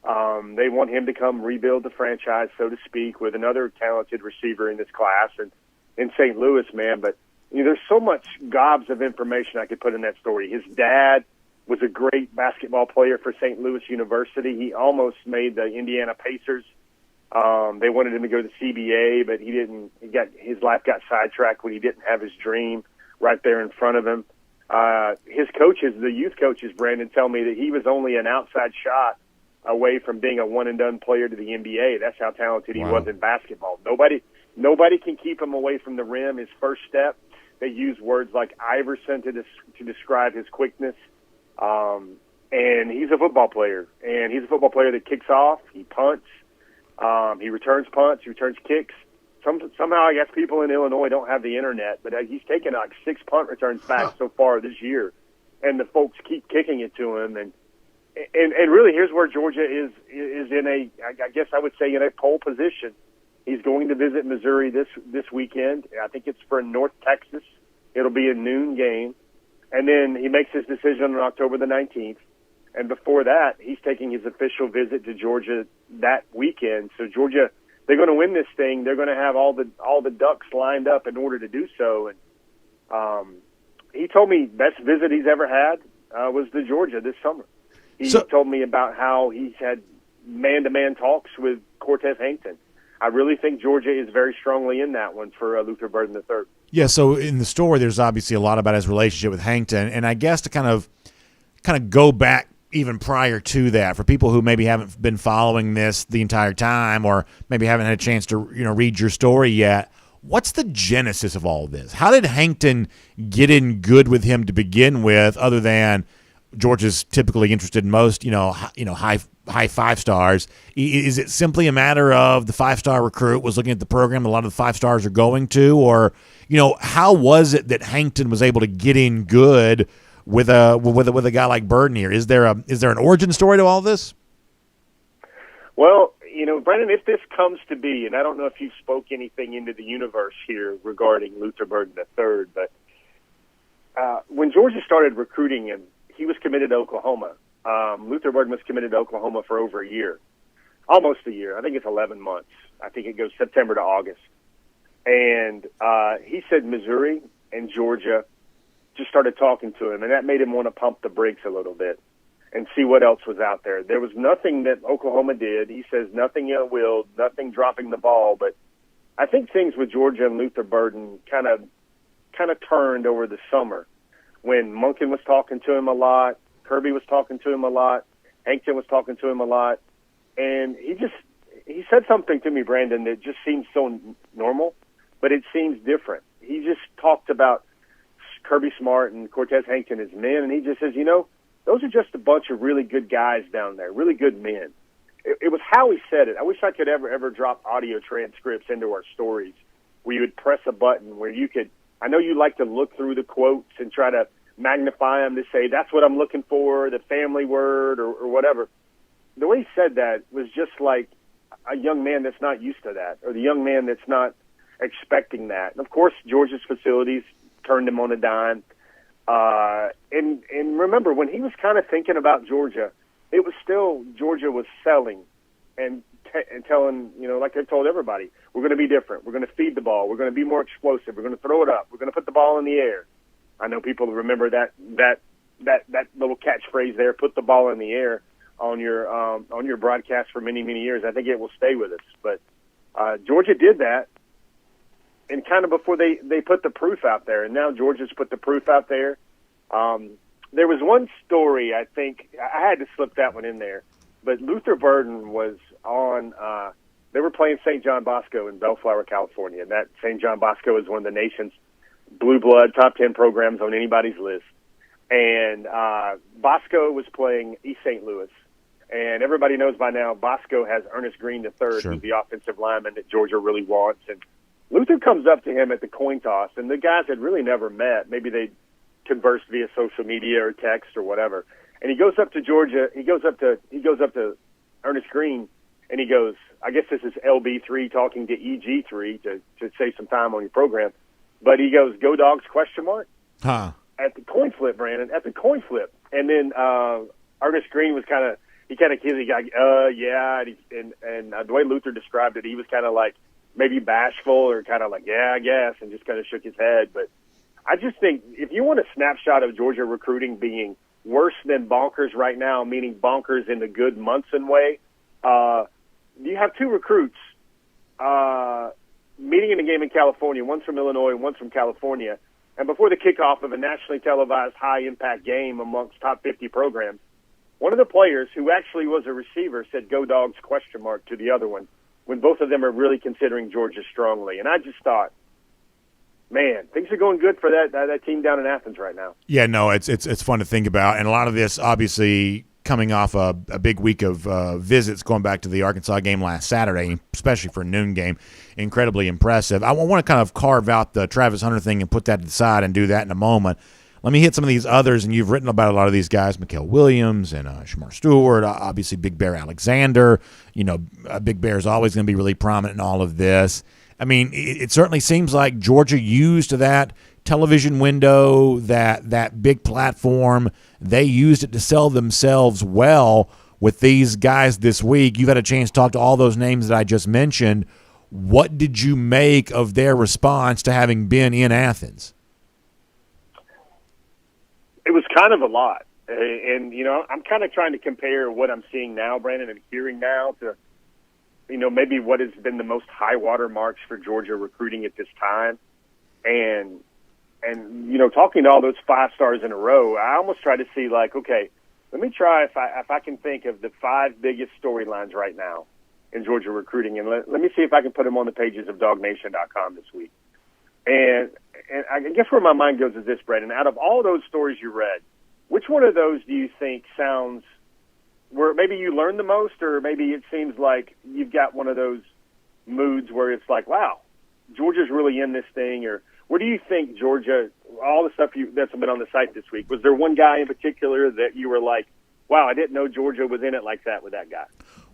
They want him to come rebuild the franchise, so to speak, with another talented receiver in this class and in St. Louis, man. But there's so much gobs of information I could put in that story. His dad was a great basketball player for St. Louis University. He almost made the Indiana Pacers. They wanted him to go to the CBA, but he didn't. His life got sidetracked when he didn't have his dream right there in front of him. His coaches, the youth coaches, Brandon, tell me that he was only an outside shot away from being a one-and-done player to the NBA. That's how talented he was in basketball. Nobody can keep him away from the rim. His first step, they use words like Iverson to describe his quickness. And he's a football player. And he's a football player that kicks off, he punts, he returns punts, he returns kicks. Somehow, I guess people in Illinois don't have the internet, but he's taken like 6 punt returns back so far this year. And the folks keep kicking it to him. And really, here's where Georgia is in I guess I would say, in a pole position. He's going to visit Missouri this weekend. I think it's for North Texas. It'll be a noon game. And then he makes his decision on October the 19th. And before that, he's taking his official visit to Georgia that weekend. So Georgia, they're going to win this thing. They're going to have all the ducks lined up in order to do so. And he told me best visit he's ever had was to Georgia this summer. He told me about how he's had man-to-man talks with Cortez Hankton. I really think Georgia is very strongly in that one for Luther Burden III. Yeah, so in the story, there's obviously a lot about his relationship with Hankton, and I guess to kind of go back even prior to that, for people who maybe haven't been following this the entire time, or maybe haven't had a chance to read your story yet, what's the genesis of all this? How did Hankton get in good with him to begin with, other than Georgia's typically interested in most, high 5 stars? Is it simply a matter of the 5-star recruit was looking at the program a lot of the 5 stars are going to, or how was it that Hankton was able to get in good with a guy like Burden here? Is there an origin story to all this? Well, Brandon, if this comes to be, and I don't know if you spoke anything into the universe here regarding Luther Burden III, but when Georgia started recruiting him, he was committed to Oklahoma. Luther Burden was committed to Oklahoma for over a year, almost a year. I think it's 11 months. I think it goes September to August. And he said Missouri and Georgia just started talking to him, and that made him want to pump the brakes a little bit and see what else was out there. There was nothing that Oklahoma did. He says nothing ill-willed, nothing dropping the ball, but I think things with Georgia and Luther Burden kind of turned over the summer when Monken was talking to him a lot, Kirby was talking to him a lot, Hankton was talking to him a lot, and he said something to me, Brandon, that just seems so normal, but it seems different. He just talked about Kirby Smart and Cortez Hankton as men, and he just says, those are just a bunch of really good guys down there, really good men. It was how he said it. I wish I could ever drop audio transcripts into our stories where you would press a button where you could, I know you like to look through the quotes and try to magnify them to say, that's what I'm looking for, the family word or whatever. The way he said that was just like a young man that's not used to that, or the young man that's not expecting that. And of course, Georgia's facilities turned him on a dime. And remember, when he was kind of thinking about Georgia, it was still Georgia was selling and telling, like they've told everybody, We're going to be different. We're going to feed the ball. We're going to be more explosive. We're going to throw it up. We're going to put the ball in the air. I know people remember that little catchphrase there, put the ball in the air, on your broadcast for many, many years. I think it will stay with us. But Georgia did that, and kind of before they put the proof out there, and now Georgia's put the proof out there. There was one story, I think, I had to slip that one in there, but Luther Burden was on they were playing St. John Bosco in Bellflower, California, and that St. John Bosco is one of the nation's blue blood top 10 programs on anybody's list. And Bosco was playing East St. Louis. And everybody knows by now Bosco has Ernest Green III, Sure. who's the offensive lineman that Georgia really wants. And Luther comes up to him at the coin toss, and the guys had really never met. Maybe they conversed via social media or text or whatever. And he goes up to Georgia. He goes up to Ernest Green, and he goes, I guess this is LB3 talking to EG3 to save some time on your program. But he goes, "Go Dogs?" ? Huh. At the coin flip, Brandon, at the coin flip. And then Ernest Green was kind of yeah. And the way Luther described it, he was kind of like maybe bashful or kind of like, yeah, I guess, and just kind of shook his head. But I just think if you want a snapshot of Georgia recruiting being worse than bonkers right now, meaning bonkers in the good Munson way, you have two recruits meeting in a game in California, one's from Illinois and one's from California, and before the kickoff of a nationally televised high-impact game amongst top 50 programs, one of the players, who actually was a receiver, said, "Go Dogs?" ? To the other one, when both of them are really considering Georgia strongly. And I just thought, man, things are going good for that team down in Athens right now. Yeah, no, it's fun to think about, and a lot of this obviously coming off a big week of visits going back to the Arkansas game last Saturday, especially for a noon game. Incredibly impressive. I want to kind of carve out the Travis Hunter thing and put that to the side and do that in a moment. Let me hit some of these others, and you've written about a lot of these guys, Mikael Williams and Shamar Stewart, obviously Big Bear Alexander. You know, Big Bear is always going to be really prominent in all of this. I mean, it certainly seems like Georgia used that television window, that big platform. They used it to sell themselves well with these guys this week. You've had a chance to talk to all those names that I just mentioned. What did you make of their response to having been in Athens? It was kind of a lot. And, you know, I'm kind of trying to compare what I'm seeing now, Brandon, and hearing now to, you know, maybe what has been the most high water marks for Georgia recruiting at this time. And you know, talking to all those 5 stars in a row, I almost try to see like, okay, let me try if I can think of the 5 biggest storylines right now in Georgia recruiting, and let me see if I can put them on the pages of DawgNation.com this week. And I guess where my mind goes is this, Brandon. Out of all those stories you read, which one of those do you think sounds where maybe you learned the most, or maybe it seems like you've got one of those moods where it's like, wow, Georgia's really in this thing? Or where do you think Georgia, all the stuff that's been on the site this week, was there one guy in particular that you were like, wow, I didn't know Georgia was in it like that with that guy?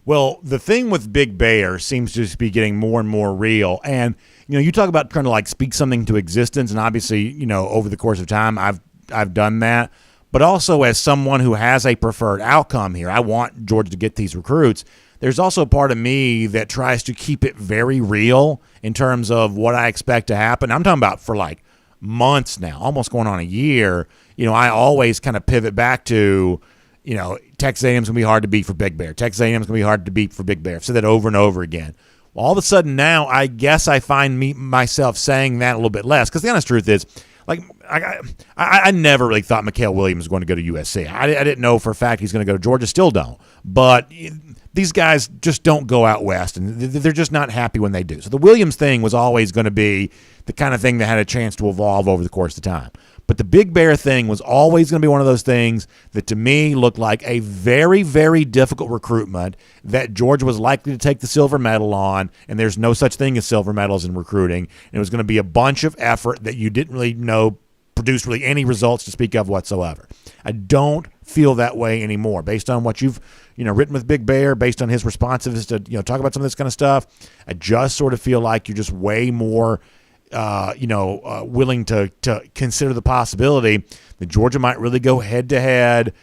Well, the thing with Big Bear seems to just be getting more and more real. And, you know, you talk about trying to like speak something to existence, and obviously, you know, over the course of time, I've done that. But also as someone who has a preferred outcome here, I want Georgia to get these recruits. There's also a part of me that tries to keep it very real in terms of what I expect to happen. I'm talking about for like months now, almost going on a year. You know, I always kind of pivot back to, you know, Texas A&M's going to be hard to beat for Big Bear. Texas A&M's going to be hard to beat for Big Bear. I've said that over and over again. Well, all of a sudden now, I guess I find myself saying that a little bit less, because the honest truth is, like, I never really thought Mikael Williams was going to go to USC. I didn't know for a fact he's going to go to Georgia. Still don't. But these guys just don't go out west, and they're just not happy when they do. So the Williams thing was always going to be the kind of thing that had a chance to evolve over the course of time. But the Big Bear thing was always going to be one of those things that to me looked like a very, very difficult recruitment that Georgia was likely to take the silver medal on, and there's no such thing as silver medals in recruiting. And it was going to be a bunch of effort that you didn't really know produced really any results to speak of whatsoever. I don't feel that way anymore based on what you've, you know, written with Big Bear, based on his responsiveness to, you know, talk about some of this kind of stuff. I just sort of feel like you're just way more willing to consider the possibility that Georgia might really go head-to-head,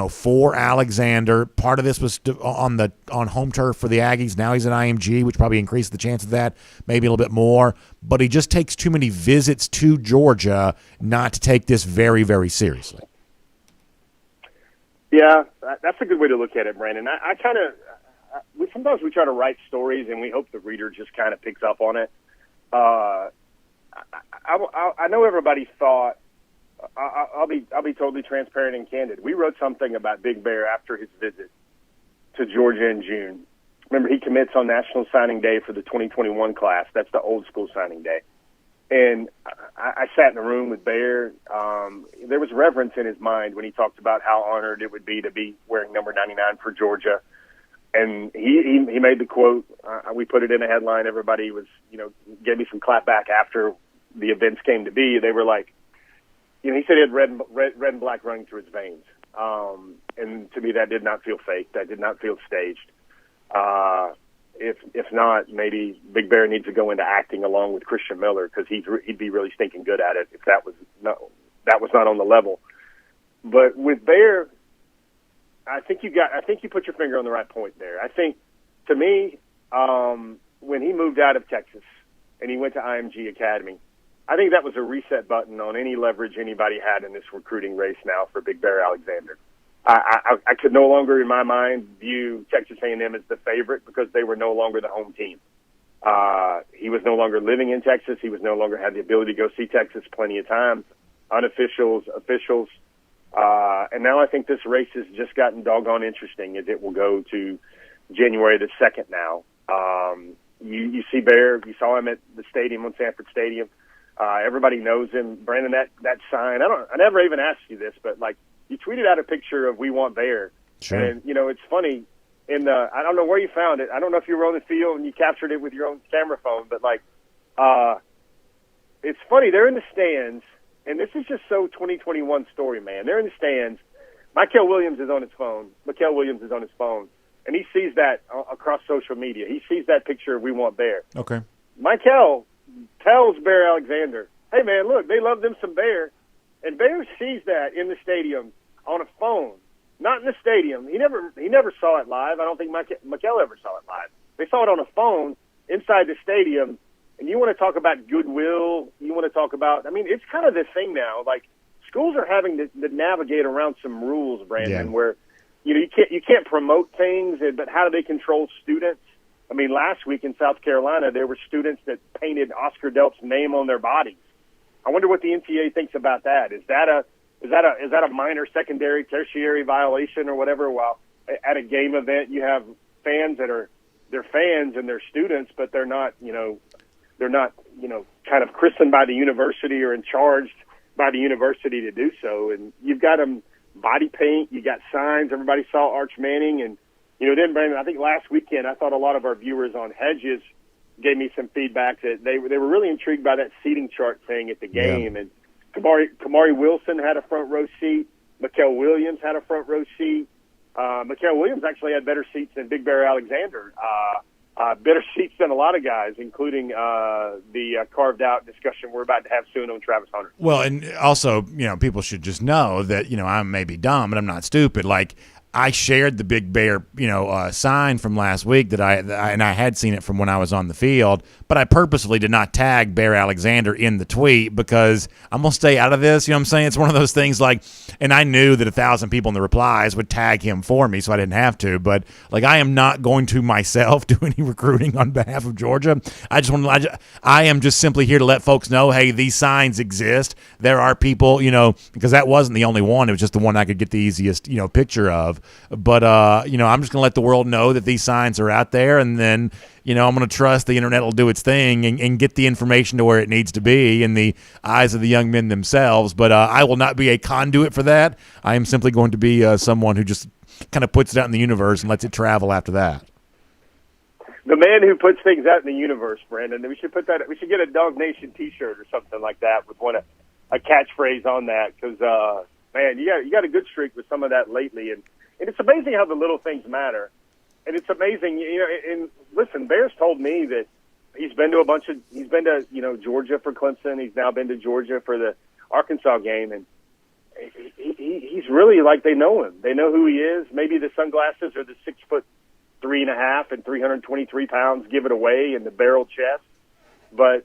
for Alexander. Part of this was on home turf for the Aggies. Now he's at IMG, which probably increased the chance of that maybe a little bit more. But he just takes too many visits to Georgia not to take this very, very seriously. Yeah, that's a good way to look at it, Brandon. Sometimes we try to write stories and we hope the reader just kind of picks up on it. I know everybody thought. I'll be totally transparent and candid. We wrote something about Big Bear after his visit to Georgia in June. Remember, he commits on National Signing Day for the 2021 class. That's the old school signing day. And I sat in a room with Bear. There was reverence in his mind when he talked about how honored it would be to be wearing number 99 for Georgia. And he made the quote. We put it in a headline. Everybody was, gave me some clap back after the events came to be. They were like, he said he had red and black running through his veins. And to me, that did not feel fake. That did not feel staged. If not, maybe Big Bear needs to go into acting along with Christian Miller because he'd be really stinking good at it if that was not on the level. But with Bear, I think you put your finger on the right point there. I think, to me, when he moved out of Texas and he went to IMG Academy, I think that was a reset button on any leverage anybody had in this recruiting race now for Big Bear Alexander. I could no longer, in my mind, view Texas A&M as the favorite because they were no longer the home team. He was no longer living in Texas. He was no longer had the ability to go see Texas plenty of times, unofficials, officials. And now I think this race has just gotten doggone interesting as it will go to January the 2nd now. You see Bear. You saw him at the stadium on Sanford Stadium. Everybody knows him. Brandon, that sign, I never even asked you this, but you tweeted out a picture of "We Want Bear." Sure. And, it's funny. I don't know where you found it. I don't know if you were on the field and you captured it with your own camera phone, but it's funny. They're in the stands, and this is just so 2021 story, man. They're in the stands. Mykel Williams is on his phone. And he sees that across social media. He sees that picture of "We Want Bear." Okay. Mykel tells Bear Alexander, "Hey, man, look, they love them some Bear." And Bear sees that in the stadium on a phone, not in the stadium. He never saw it live. I don't think Mykel ever saw it live. They saw it on a phone inside the stadium. And you want to talk about goodwill. You want to talk about, it's kind of this thing now. Schools are having to navigate around some rules, Brandon, where, you can't promote things, but how do they control students? Last week in South Carolina, there were students that painted Oscar Delp's name on their bodies. I wonder what the NCAA thinks about that. Is that a minor, secondary, tertiary violation or whatever? While at a game event, you have fans they're fans and they're students, but they're not kind of christened by the university or charged by the university to do so. And you've got them body paint, you got signs. Everybody saw Arch Manning, and then Brandon, I think last weekend I thought a lot of our viewers on Hedges gave me some feedback that they were really intrigued by that seating chart thing at the game. Yeah. And Kamari Wilson had a front row seat. Mykel Williams had a front row seat. Mykel Williams actually had better seats than Big Bear Alexander. Better seats than a lot of guys, including the carved out discussion we're about to have soon on Travis Hunter. Well, and also, people should just know that, I may be dumb, but I'm not stupid. I shared the Big Bear, sign from last week that I had seen it from when I was on the field, but I purposefully did not tag Bear Alexander in the tweet because I'm going to stay out of this. You know what I'm saying? It's one of those things and I knew that 1,000 people in the replies would tag him for me, so I didn't have to. But I am not going to myself do any recruiting on behalf of Georgia. I am just simply here to let folks know, hey, these signs exist. There are people, because that wasn't the only one. It was just the one I could get the easiest, picture of. But, I'm just going to let the world know that these signs are out there, and then, I'm going to trust the internet will do its thing and get the information to where it needs to be in the eyes of the young men themselves. But I will not be a conduit for that. I am simply going to be someone who just kind of puts it out in the universe and lets it travel after that. The man who puts things out in the universe, Brandon. We should put that. We should get a DawgNation T-shirt or something like that with a catchphrase on that because, man, you got a good streak with some of that lately, and it's amazing how the little things matter. And it's amazing, and listen, Bears told me that He's been to Georgia for Clemson. He's now been to Georgia for the Arkansas game, and he's really like they know him. They know who he is. Maybe the sunglasses or the 6'3.5" and 323 pounds give it away in the barrel chest, but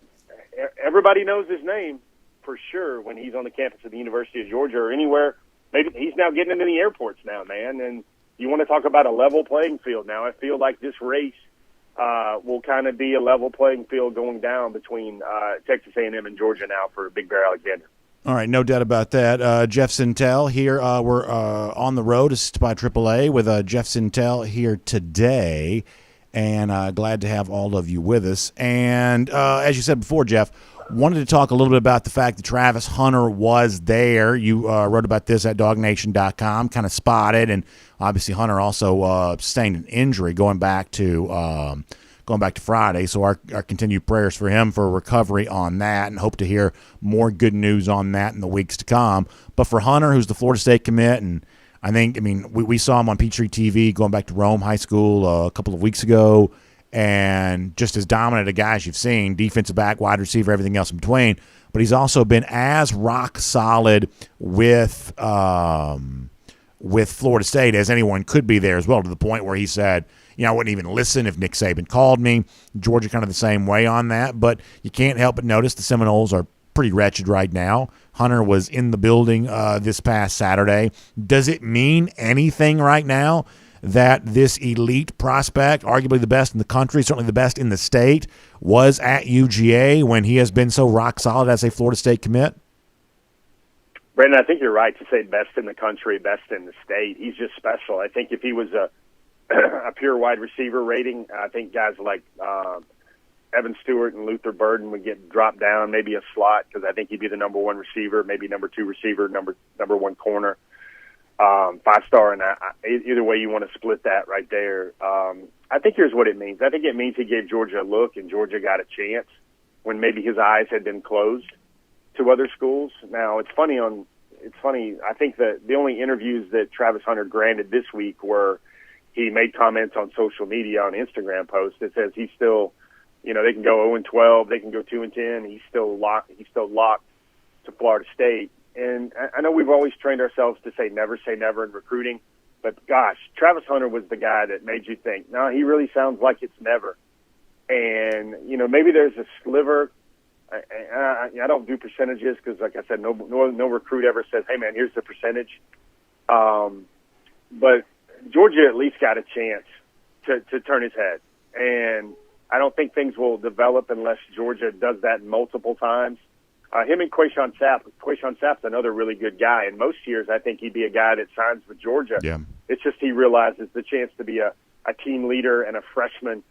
everybody knows his name for sure when he's on the campus of the University of Georgia or anywhere. Maybe he's now getting into the airports now, man. And you want to talk about a level playing field now. I feel like this race will kind of be a level playing field going down between Texas A&M and Georgia now for Big Bear Alexander. All right, no doubt about that. Jeff Sentel here. We're on the road, assisted by AAA, with Jeff Sentel here today, and glad to have all of you with us. And as you said before, Jeff, wanted to talk a little bit about the fact that Travis Hunter was there. You wrote about this at DawgNation.com, kind of spotted, and obviously Hunter also sustained an injury going back to Friday. So our continued prayers for him for recovery on that, and hope to hear more good news on that in the weeks to come. But for Hunter, who's the Florida State commit, and we saw him on Peachtree TV going back to Rome High School a couple of weeks ago, and just as dominant a guy as you've seen, defensive back, wide receiver, everything else in between. But he's also been as rock solid with Florida State as anyone could be there as well, to the point where he said, I wouldn't even listen if Nick Saban called me. Georgia kind of the same way on that. But you can't help but notice the Seminoles are pretty wretched right now. Hunter was in the building this past Saturday. Does it mean anything right now that this elite prospect, arguably the best in the country, certainly the best in the state, was at UGA when he has been so rock solid as a Florida State commit? Brandon, I think you're right to say best in the country, best in the state. He's just special. I think if he was a pure wide receiver rating, I think guys like Evan Stewart and Luther Burden would get dropped down, maybe a slot, because I think he'd be the number one receiver, maybe number two receiver, number one corner. 5-star, and either way you want to split that right there. I think here's what it means. I think it means he gave Georgia a look, and Georgia got a chance when maybe his eyes had been closed to other schools. Now, it's funny. I think that the only interviews that Travis Hunter granted this week were he made comments on social media, on Instagram posts that says he's still, they can go 0-12, they can go 2-10. He's still locked to Florida State. And I know we've always trained ourselves to say never in recruiting, but gosh, Travis Hunter was the guy that made you think, no, he really sounds like it's never. And, maybe there's a sliver. I don't do percentages because, like I said, no recruit ever says, hey, man, here's the percentage. But Georgia at least got a chance to turn his head. And I don't think things will develop unless Georgia does that multiple times. Him and Quayshawn Sapp's another really good guy. And most years, I think he'd be a guy that signs with Georgia. Yeah. It's just he realizes the chance to be a team leader and a freshman,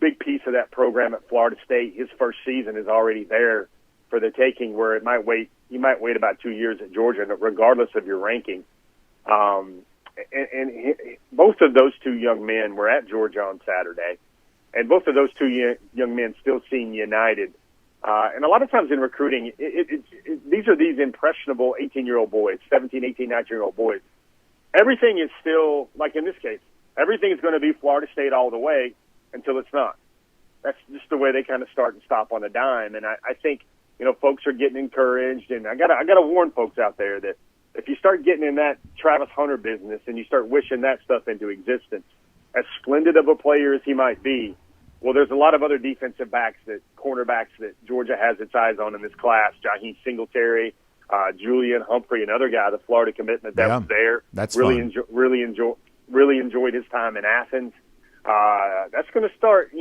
big piece of that program at Florida State. His first season is already there for the taking, where you might wait about 2 years at Georgia, regardless of your ranking. Both of those two young men were at Georgia on Saturday, and both of those two young men still seem united. And a lot of times in recruiting, these are these impressionable 18-year-old boys, 17, 18, 19-year-old boys. Everything is still, like in this case, everything is going to be Florida State all the way until it's not. That's just the way they kind of start and stop on a dime. And I think, folks are getting encouraged. And I gotta warn folks out there that if you start getting in that Travis Hunter business and you start wishing that stuff into existence, as splendid of a player as he might be, well, there's a lot of other cornerbacks that Georgia has its eyes on in this class. Jaheim Singletary, Julian Humphrey, another guy, the Florida commitment that was there. That's really enjoyed his time in Athens. That's going to start,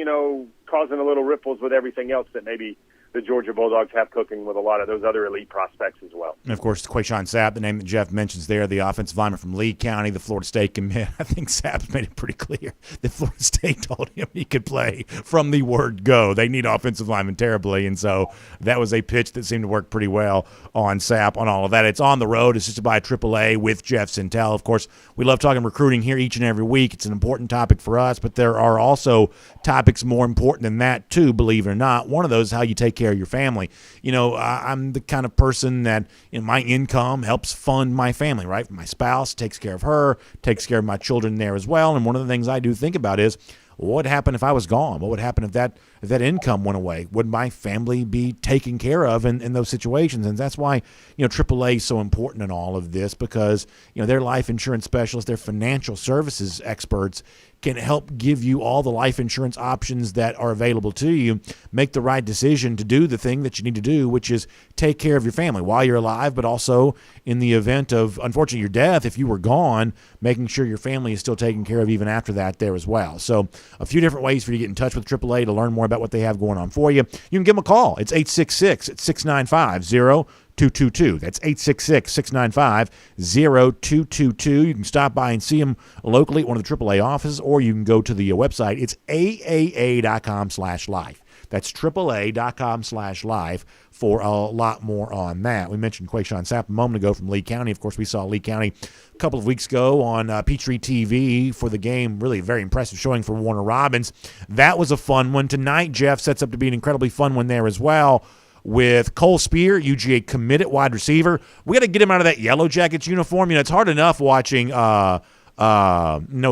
causing a little ripples with everything else that maybe the Georgia Bulldogs have cooking with a lot of those other elite prospects as well. And, of course, Quayshawn Sapp, the name that Jeff mentions there, the offensive lineman from Lee County, the Florida State commit. I think Sapp's made it pretty clear that Florida State told him he could play from the word go. They need offensive linemen terribly, and so that was a pitch that seemed to work pretty well on Sapp on all of that. It's on the road. It's just by AAA with Jeff Sentel. Of course, we love talking recruiting here each and every week. It's an important topic for us, but there are also topics more important than that too, believe it or not. One of those is how you take care of your family. I'm the kind of person that my income helps fund my family, right? My spouse takes care of her, takes care of my children there as well. And one of the things I do think about is, what would happen if I was gone? What would happen if that income went away? Would my family be taken care of in those situations? And that's why, AAA is so important in all of this, because, their life insurance specialists, their financial services experts can help give you all the life insurance options that are available to you. Make the right decision to do the thing that you need to do, which is take care of your family while you're alive, but also in the event of, unfortunately, your death, if you were gone, making sure your family is still taken care of even after that there as well. So a few different ways for you to get in touch with AAA to learn more about what they have going on for you. You can give them a call. It's 866-695-0222. That's 866-695-0222. You can stop by and see them locally at one of the AAA offices, or you can go to the website. It's aaa.com/life. That's AAA.com/life for a lot more on that. We mentioned Quayshawn Sapp a moment ago from Lee County. Of course, we saw Lee County a couple of weeks ago on Peachtree TV for the game. Really a very impressive showing for Warner Robins. That was a fun one. Tonight, Jeff, sets up to be an incredibly fun one there as well, with Cole Spear, UGA committed wide receiver. We got to get him out of that Yellow Jackets uniform. It's hard enough watching, no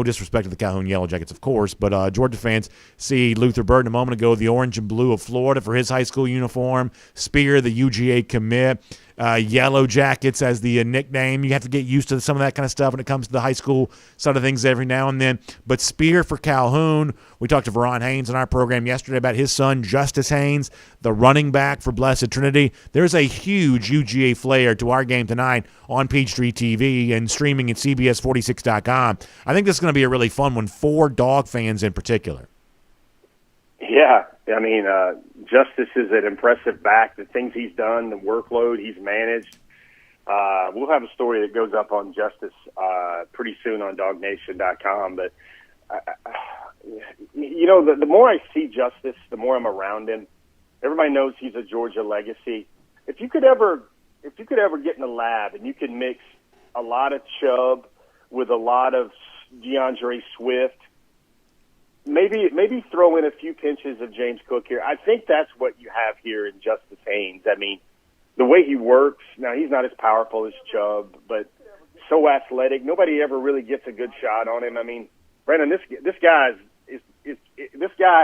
disrespect to the Calhoun Yellow Jackets, of course, but Georgia fans see Luther Burton a moment ago, the orange and blue of Florida for his high school uniform. Spear, the UGA commit. Yellow Jackets as the nickname. You have to get used to some of that kind of stuff when it comes to the high school side of things every now and then. But Spear for Calhoun. We talked to Veron Haynes on our program yesterday about his son, Justice Haynes, the running back for Blessed Trinity. There's a huge UGA flair to our game tonight on Peachtree TV and streaming at CBS46.com. I think this is going to be a really fun one for Dog fans in particular. Yeah, I mean, Justice is an impressive back. The things he's done, the workload he's managed. We'll have a story that goes up on Justice pretty soon on DawgNation.com. But the more I see Justice, the more I'm around him. Everybody knows he's a Georgia legacy. If you could ever get in the lab and you could mix a lot of Chubb with a lot of DeAndre Swift. Maybe throw in a few pinches of James Cook here. I think that's what you have here in Justice Haynes. I mean, the way he works, now he's not as powerful as Chubb, but so athletic. Nobody ever really gets a good shot on him. I mean, Brandon, this guy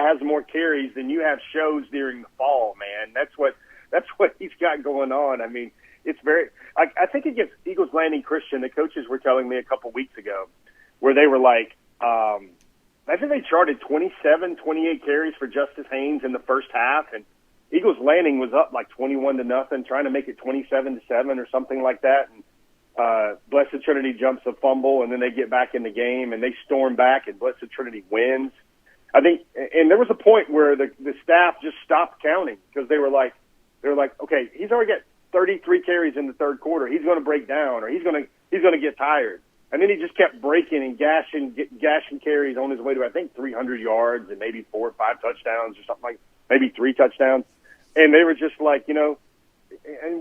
has more carries than you have shows during the fall, man. That's what he's got going on. I mean, it's very I think against Eagles Landing Christian, the coaches were telling me a couple weeks ago where they were like, I think they charted 27, 28 carries for Justice Haynes in the first half, and Eagles Landing was up like 21-0, trying to make it 27-7 or something like that. And Blessed Trinity jumps a fumble, and then they get back in the game, and they storm back, and Blessed Trinity wins. I think, and there was a point where the staff just stopped counting because they were like, okay, he's already got 33 carries in the third quarter. He's going to break down, or he's going to get tired. And then he just kept breaking and gashing carries on his way to, I think, 300 yards and maybe 4 or 5 touchdowns or something like maybe 3 touchdowns. And they were just like, and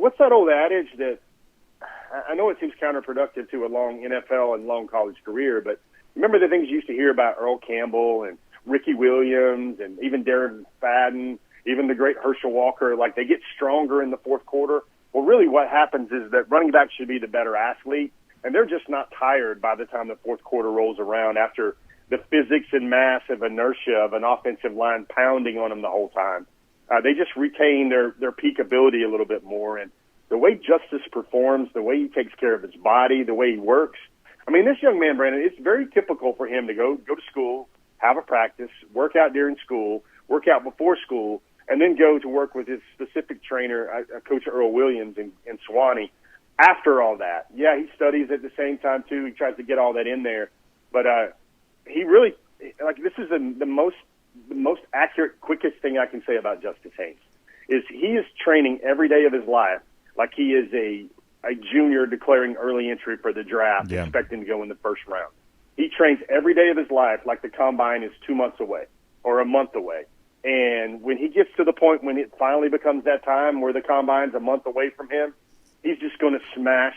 what's that old adage that I know it seems counterproductive to a long NFL and long college career, but remember the things you used to hear about Earl Campbell and Ricky Williams and even Darren Fadden, even the great Herschel Walker, like they get stronger in the fourth quarter. Well, really what happens is that running backs should be the better athlete. And they're just not tired by the time the fourth quarter rolls around after the physics and mass of inertia of an offensive line pounding on them the whole time. They just retain their peak ability a little bit more. And the way Justice performs, the way he takes care of his body, the way he works. I mean, this young man, Brandon, it's very typical for him to go to school, have a practice, work out during school, work out before school, and then go to work with his specific trainer, Coach Earl Williams in Sewanee. After all that, yeah, he studies at the same time too. He tries to get all that in there, but he really this is the most accurate, quickest thing I can say about Justice Haynes is he is training every day of his life like he is a junior declaring early entry for the draft, expecting to go in the first round. He trains every day of his life like the combine is 2 months away or a month away. And when he gets to the point when it finally becomes that time where the combine's a month away from him, he's just going to smash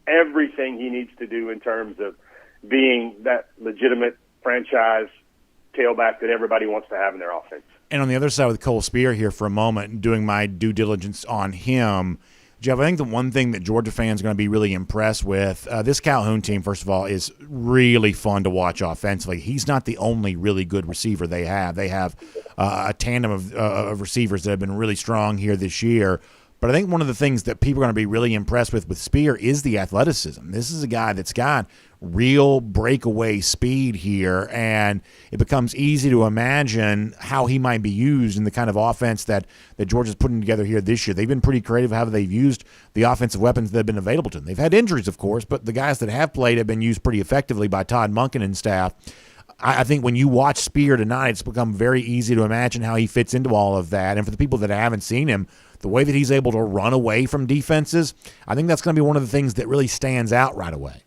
everything he needs to do in terms of being that legitimate franchise tailback that everybody wants to have in their offense. And on the other side with Cole Spear here for a moment, doing my due diligence on him, Jeff, I think the one thing that Georgia fans are going to be really impressed with, this Calhoun team, first of all, is really fun to watch offensively. He's not the only really good receiver they have. They have a tandem of receivers that have been really strong here this year. But I think one of the things that people are going to be really impressed with Spear is the athleticism. This is a guy that's got real breakaway speed here, and it becomes easy to imagine how he might be used in the kind of offense that Georgia's putting together here this year. They've been pretty creative how they've used the offensive weapons that have been available to them. They've had injuries, of course, but the guys that have played have been used pretty effectively by Todd Monken and staff. I think when you watch Spear tonight, it's become very easy to imagine how he fits into all of that. And for the people that haven't seen him, the way that he's able to run away from defenses, I think that's going to be one of the things that really stands out right away.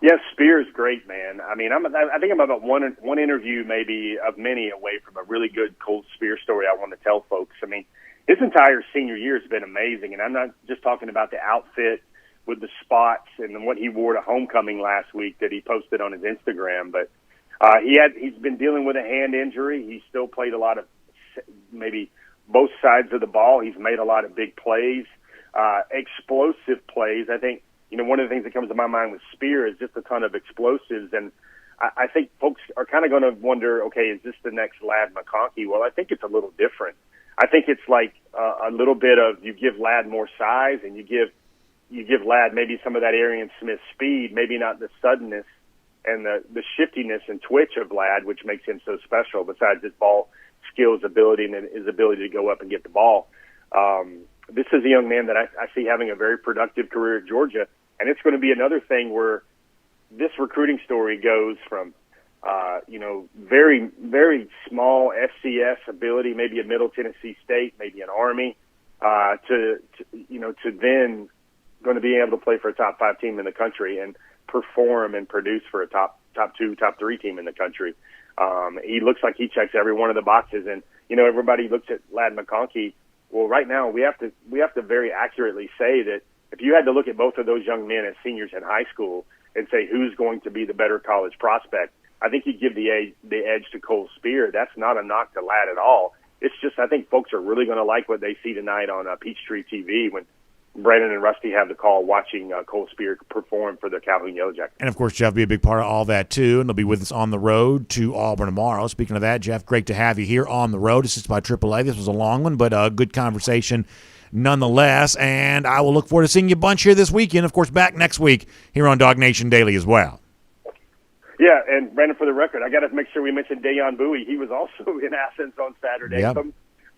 Yes, Spear's great, man. I mean, I think I'm about one interview maybe of many away from a really good Colt Spear story I want to tell folks. I mean, his entire senior year has been amazing, and I'm not just talking about the outfit with the spots and what he wore to homecoming last week that he posted on his Instagram. But he's been dealing with a hand injury. He still played a lot of maybe both sides of the ball. He's made a lot of big plays, explosive plays. I think, one of the things that comes to my mind with Spear is just a ton of explosives. And I think folks are kind of going to wonder, okay, is this the next Ladd McConkey? Well, I think it's a little different. I think it's like a little bit of you give Ladd more size and you give Ladd maybe some of that Arian Smith speed, maybe not the suddenness and the shiftiness and twitch of Ladd, which makes him so special, besides his ball skills, ability, and his ability to go up and get the ball. This is a young man that I see having a very productive career at Georgia, and it's going to be another thing where this recruiting story goes from, very, very small FCS ability, maybe a Middle Tennessee State, maybe an Army, to then going to be able to play for a top 5 team in the country and perform and produce for a top 2, top 3 team in the country. He looks like he checks every one of the boxes, and everybody looks at Ladd McConkey. Well, right now we have to very accurately say that if you had to look at both of those young men as seniors in high school and say who's going to be the better college prospect, I think you'd give the edge to Cole Spear. That's not a knock to Ladd at all. It's just I think folks are really going to like what they see tonight on Peachtree TV when Brandon and Rusty have the call watching Cole Spear perform for the Calhoun Yellow Jackets. And, of course, Jeff will be a big part of all that, too, and he'll be with us on the road to Auburn tomorrow. Speaking of that, Jeff, great to have you here on the road. This is by AAA. This was a long one, but a good conversation nonetheless, and I will look forward to seeing you a bunch here this weekend. Of course, back next week here on DawgNation Daily as well. Yeah, and Brandon, for the record, I got to make sure we mention Dayon Bowie. He was also in Athens on Saturday. Yep.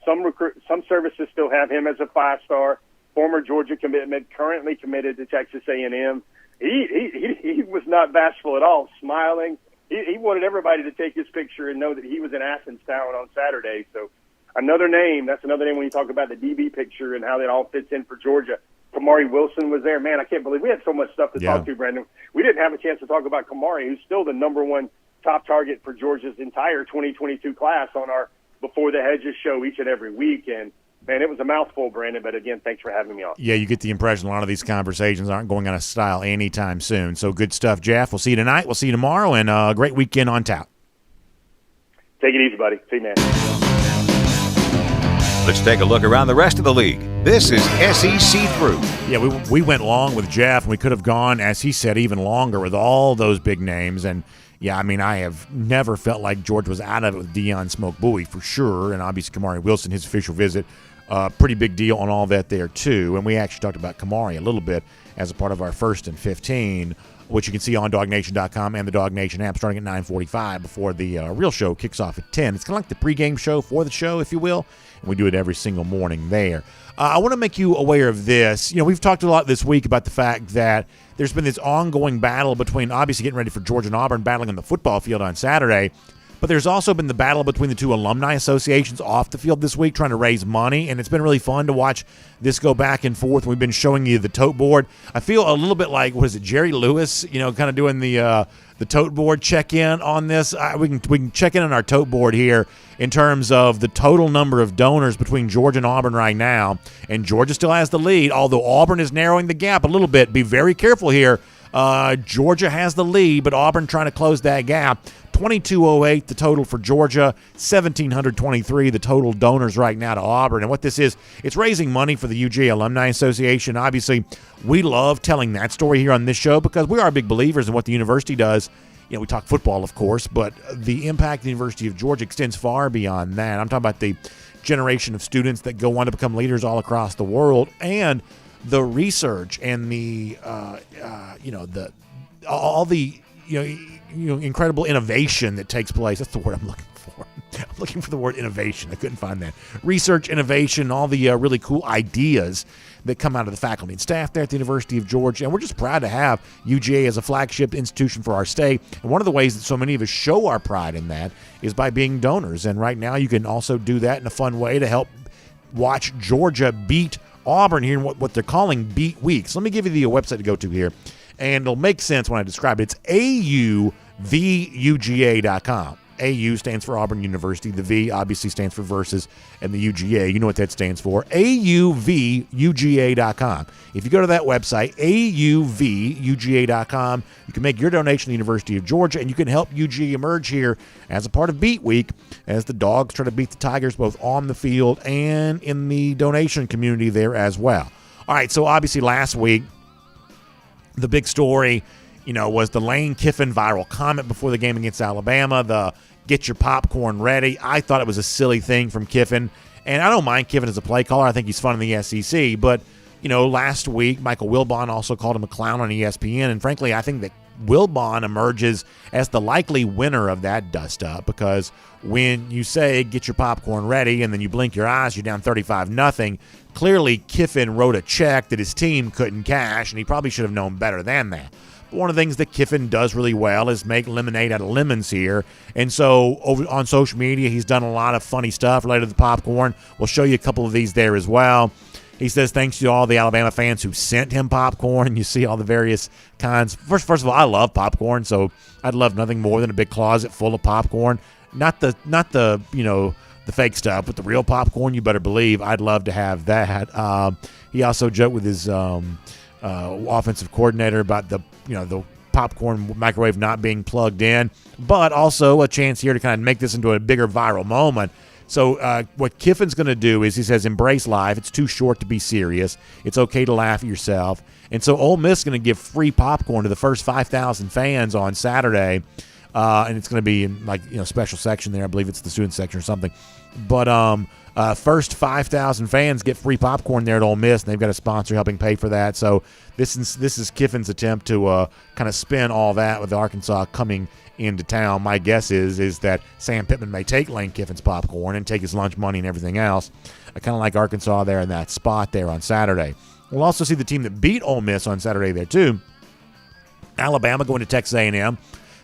Some services still have him as a 5-star. Former Georgia commitment, currently committed to Texas A&M. He was not bashful at all, smiling. He wanted everybody to take his picture and know that he was in Athens town on Saturday. So another name, that's another name when you talk about the DB picture and how that all fits in for Georgia. Kamari Wilson was there. Man, I can't believe we had so much stuff to talk to, Brandon. We didn't have a chance to talk about Kamari, who's still the number 1 top target for Georgia's entire 2022 class on our Before the Hedges show each and every week. And man, it was a mouthful, Brandon, but again, thanks for having me on. Yeah, you get the impression a lot of these conversations aren't going out of style anytime soon. So good stuff, Jeff. We'll see you tonight. We'll see you tomorrow, and a great weekend on tap. Take it easy, buddy. See you, man. Let's take a look around the rest of the league. This is SEC Through. Yeah, we went long with Jeff, and we could have gone, as he said, even longer with all those big names. And, yeah, I mean, I have never felt like George was out of it with Deion Smoke Bowie for sure, and obviously Kamari Wilson, his official visit. Pretty big deal on all that there, too. And we actually talked about Kamari a little bit as a part of our 1st and 15, which you can see on DawgNation.com and the DawgNation app starting at 9:45 before the real show kicks off at 10. It's kind of like the pregame show for the show, if you will, and we do it every single morning there. I want to make you aware of this. We've talked a lot this week about the fact that there's been this ongoing battle between obviously getting ready for Georgia and Auburn battling on the football field on Saturday, but there's also been the battle between the 2 alumni associations off the field this week trying to raise money, and it's been really fun to watch this go back and forth. We've been showing you the tote board. I feel a little bit like, what is it, Jerry Lewis, kind of doing the tote board check-in on this. We can check in on our tote board here in terms of the total number of donors between Georgia and Auburn right now, and Georgia still has the lead, although Auburn is narrowing the gap a little bit. Be very careful here. Georgia has the lead, but Auburn trying to close that gap. $2,208 the total for Georgia, $1,723 the total donors right now to Auburn. And what this is, it's raising money for the UGA Alumni Association. Obviously, we love telling that story here on this show because we are big believers in what the university does. We talk football, of course, but the impact of the University of Georgia extends far beyond that. I'm talking about the generation of students that go on to become leaders all across the world, and the research and the incredible innovation that takes place. That's the word I'm looking for. I'm looking for the word innovation. I couldn't find that. Research, innovation, all the really cool ideas that come out of the faculty and staff there at the University of Georgia. And we're just proud to have UGA as a flagship institution for our state. And one of the ways that so many of us show our pride in that is by being donors. And right now you can also do that in a fun way to help watch Georgia beat Auburn here in what they're calling Beat Week. So let me give you the website to go to here, and it'll make sense when I describe it. It's AUVUGA.com. AU stands for Auburn University. The V obviously stands for Versus, and the UGA, you know what that stands for. AUVUGA.com. If you go to that website, AUVUGA.com, you can make your donation to the University of Georgia, and you can help UGA emerge here as a part of Beat Week as the Dogs try to beat the Tigers both on the field and in the donation community there as well. All right, so obviously last week, the big story, was the Lane Kiffin viral comment before the game against Alabama, the get your popcorn ready. I thought it was a silly thing from Kiffin, and I don't mind Kiffin as a play caller. I think he's fun in the SEC, but, last week, Michael Wilbon also called him a clown on ESPN, and frankly, I think that Wilbon emerges as the likely winner of that dust-up, because when you say get your popcorn ready and then you blink your eyes, you're down 35-0, clearly Kiffin wrote a check that his team couldn't cash, and he probably should have known better than that. One of the things that Kiffin does really well is make lemonade out of lemons here. And so over on social media, he's done a lot of funny stuff related to the popcorn. We'll show you a couple of these there as well. He says thanks to all the Alabama fans who sent him popcorn. You see all the various kinds. First of all, I love popcorn, so I'd love nothing more than a big closet full of popcorn. Not the the fake stuff, but the real popcorn. You better believe I'd love to have that. He also joked with his offensive coordinator about the popcorn microwave not being plugged in, but also a chance here to kind of make this into a bigger viral moment. So what Kiffin's going to do is he says, embrace life. It's too short to be serious. It's okay to laugh at yourself. And so Ole Miss is going to give free popcorn to the first 5,000 fans on Saturday. And it's going to be in special section there. I believe it's the student section or something. But first 5,000 fans get free popcorn there at Ole Miss, and they've got a sponsor helping pay for that. So this is Kiffin's attempt to kind of spin all that with Arkansas coming into town. My guess is that Sam Pittman may take Lane Kiffin's popcorn and take his lunch money and everything else. I kind of like Arkansas there in that spot there on Saturday. We'll also see the team that beat Ole Miss on Saturday there too. Alabama going to Texas A&M.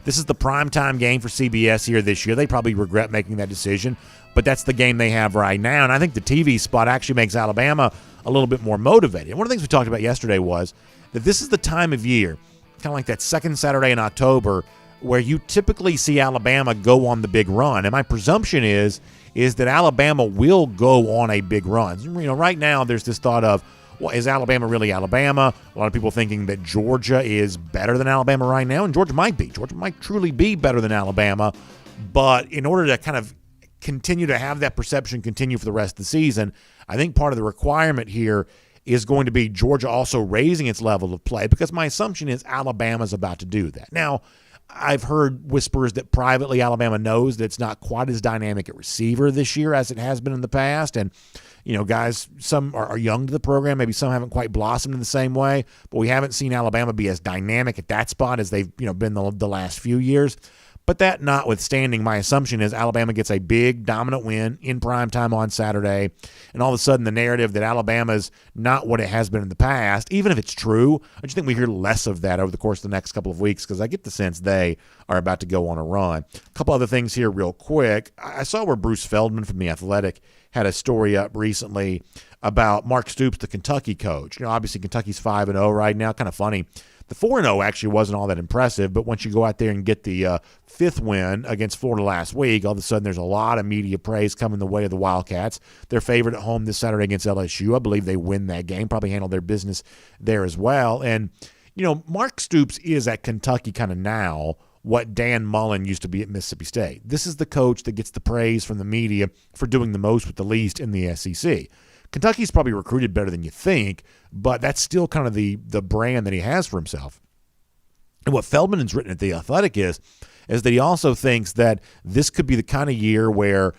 This is the primetime game for CBS here this year. They probably regret making that decision, but that's the game they have right now. And I think the TV spot actually makes Alabama a little bit more motivated. One of the things we talked about yesterday was that this is the time of year, kind of like that second Saturday in October, where you typically see Alabama go on the big run. And my presumption is that Alabama will go on a big run. Right now there's this thought of, well, is Alabama really Alabama? A lot of people thinking that Georgia is better than Alabama right now, and Georgia might be. Georgia might truly be better than Alabama, but in order to kind of continue to have that perception continue for the rest of the season, I think part of the requirement here is going to be Georgia also raising its level of play, because my assumption is Alabama's about to do that. Now, I've heard whispers that privately Alabama knows that it's not quite as dynamic at receiver this year as it has been in the past, and guys, some are young to the program. Maybe some haven't quite blossomed in the same way, but we haven't seen Alabama be as dynamic at that spot as they've been the last few years. But that notwithstanding, my assumption is Alabama gets a big, dominant win in primetime on Saturday, and all of a sudden the narrative that Alabama's not what it has been in the past, even if it's true, I just think we hear less of that over the course of the next couple of weeks, because I get the sense they are about to go on a run. A couple other things here real quick. I saw where Bruce Feldman from The Athletic had a story up recently about Mark Stoops, the Kentucky coach. Obviously Kentucky's 5-0 right now. Kind of funny. The 4-0 actually wasn't all that impressive, but once you go out there and get the fifth win against Florida last week, all of a sudden there's a lot of media praise coming the way of the Wildcats. They're favored at home this Saturday against LSU. I believe they win that game, probably handle their business there as well. And, Mark Stoops is at Kentucky kind of now what Dan Mullen used to be at Mississippi State. This is the coach that gets the praise from the media for doing the most with the least in the SEC. Kentucky's probably recruited better than you think, but that's still kind of the brand that he has for himself. And what Feldman has written at The Athletic is that he also thinks that this could be the kind of year where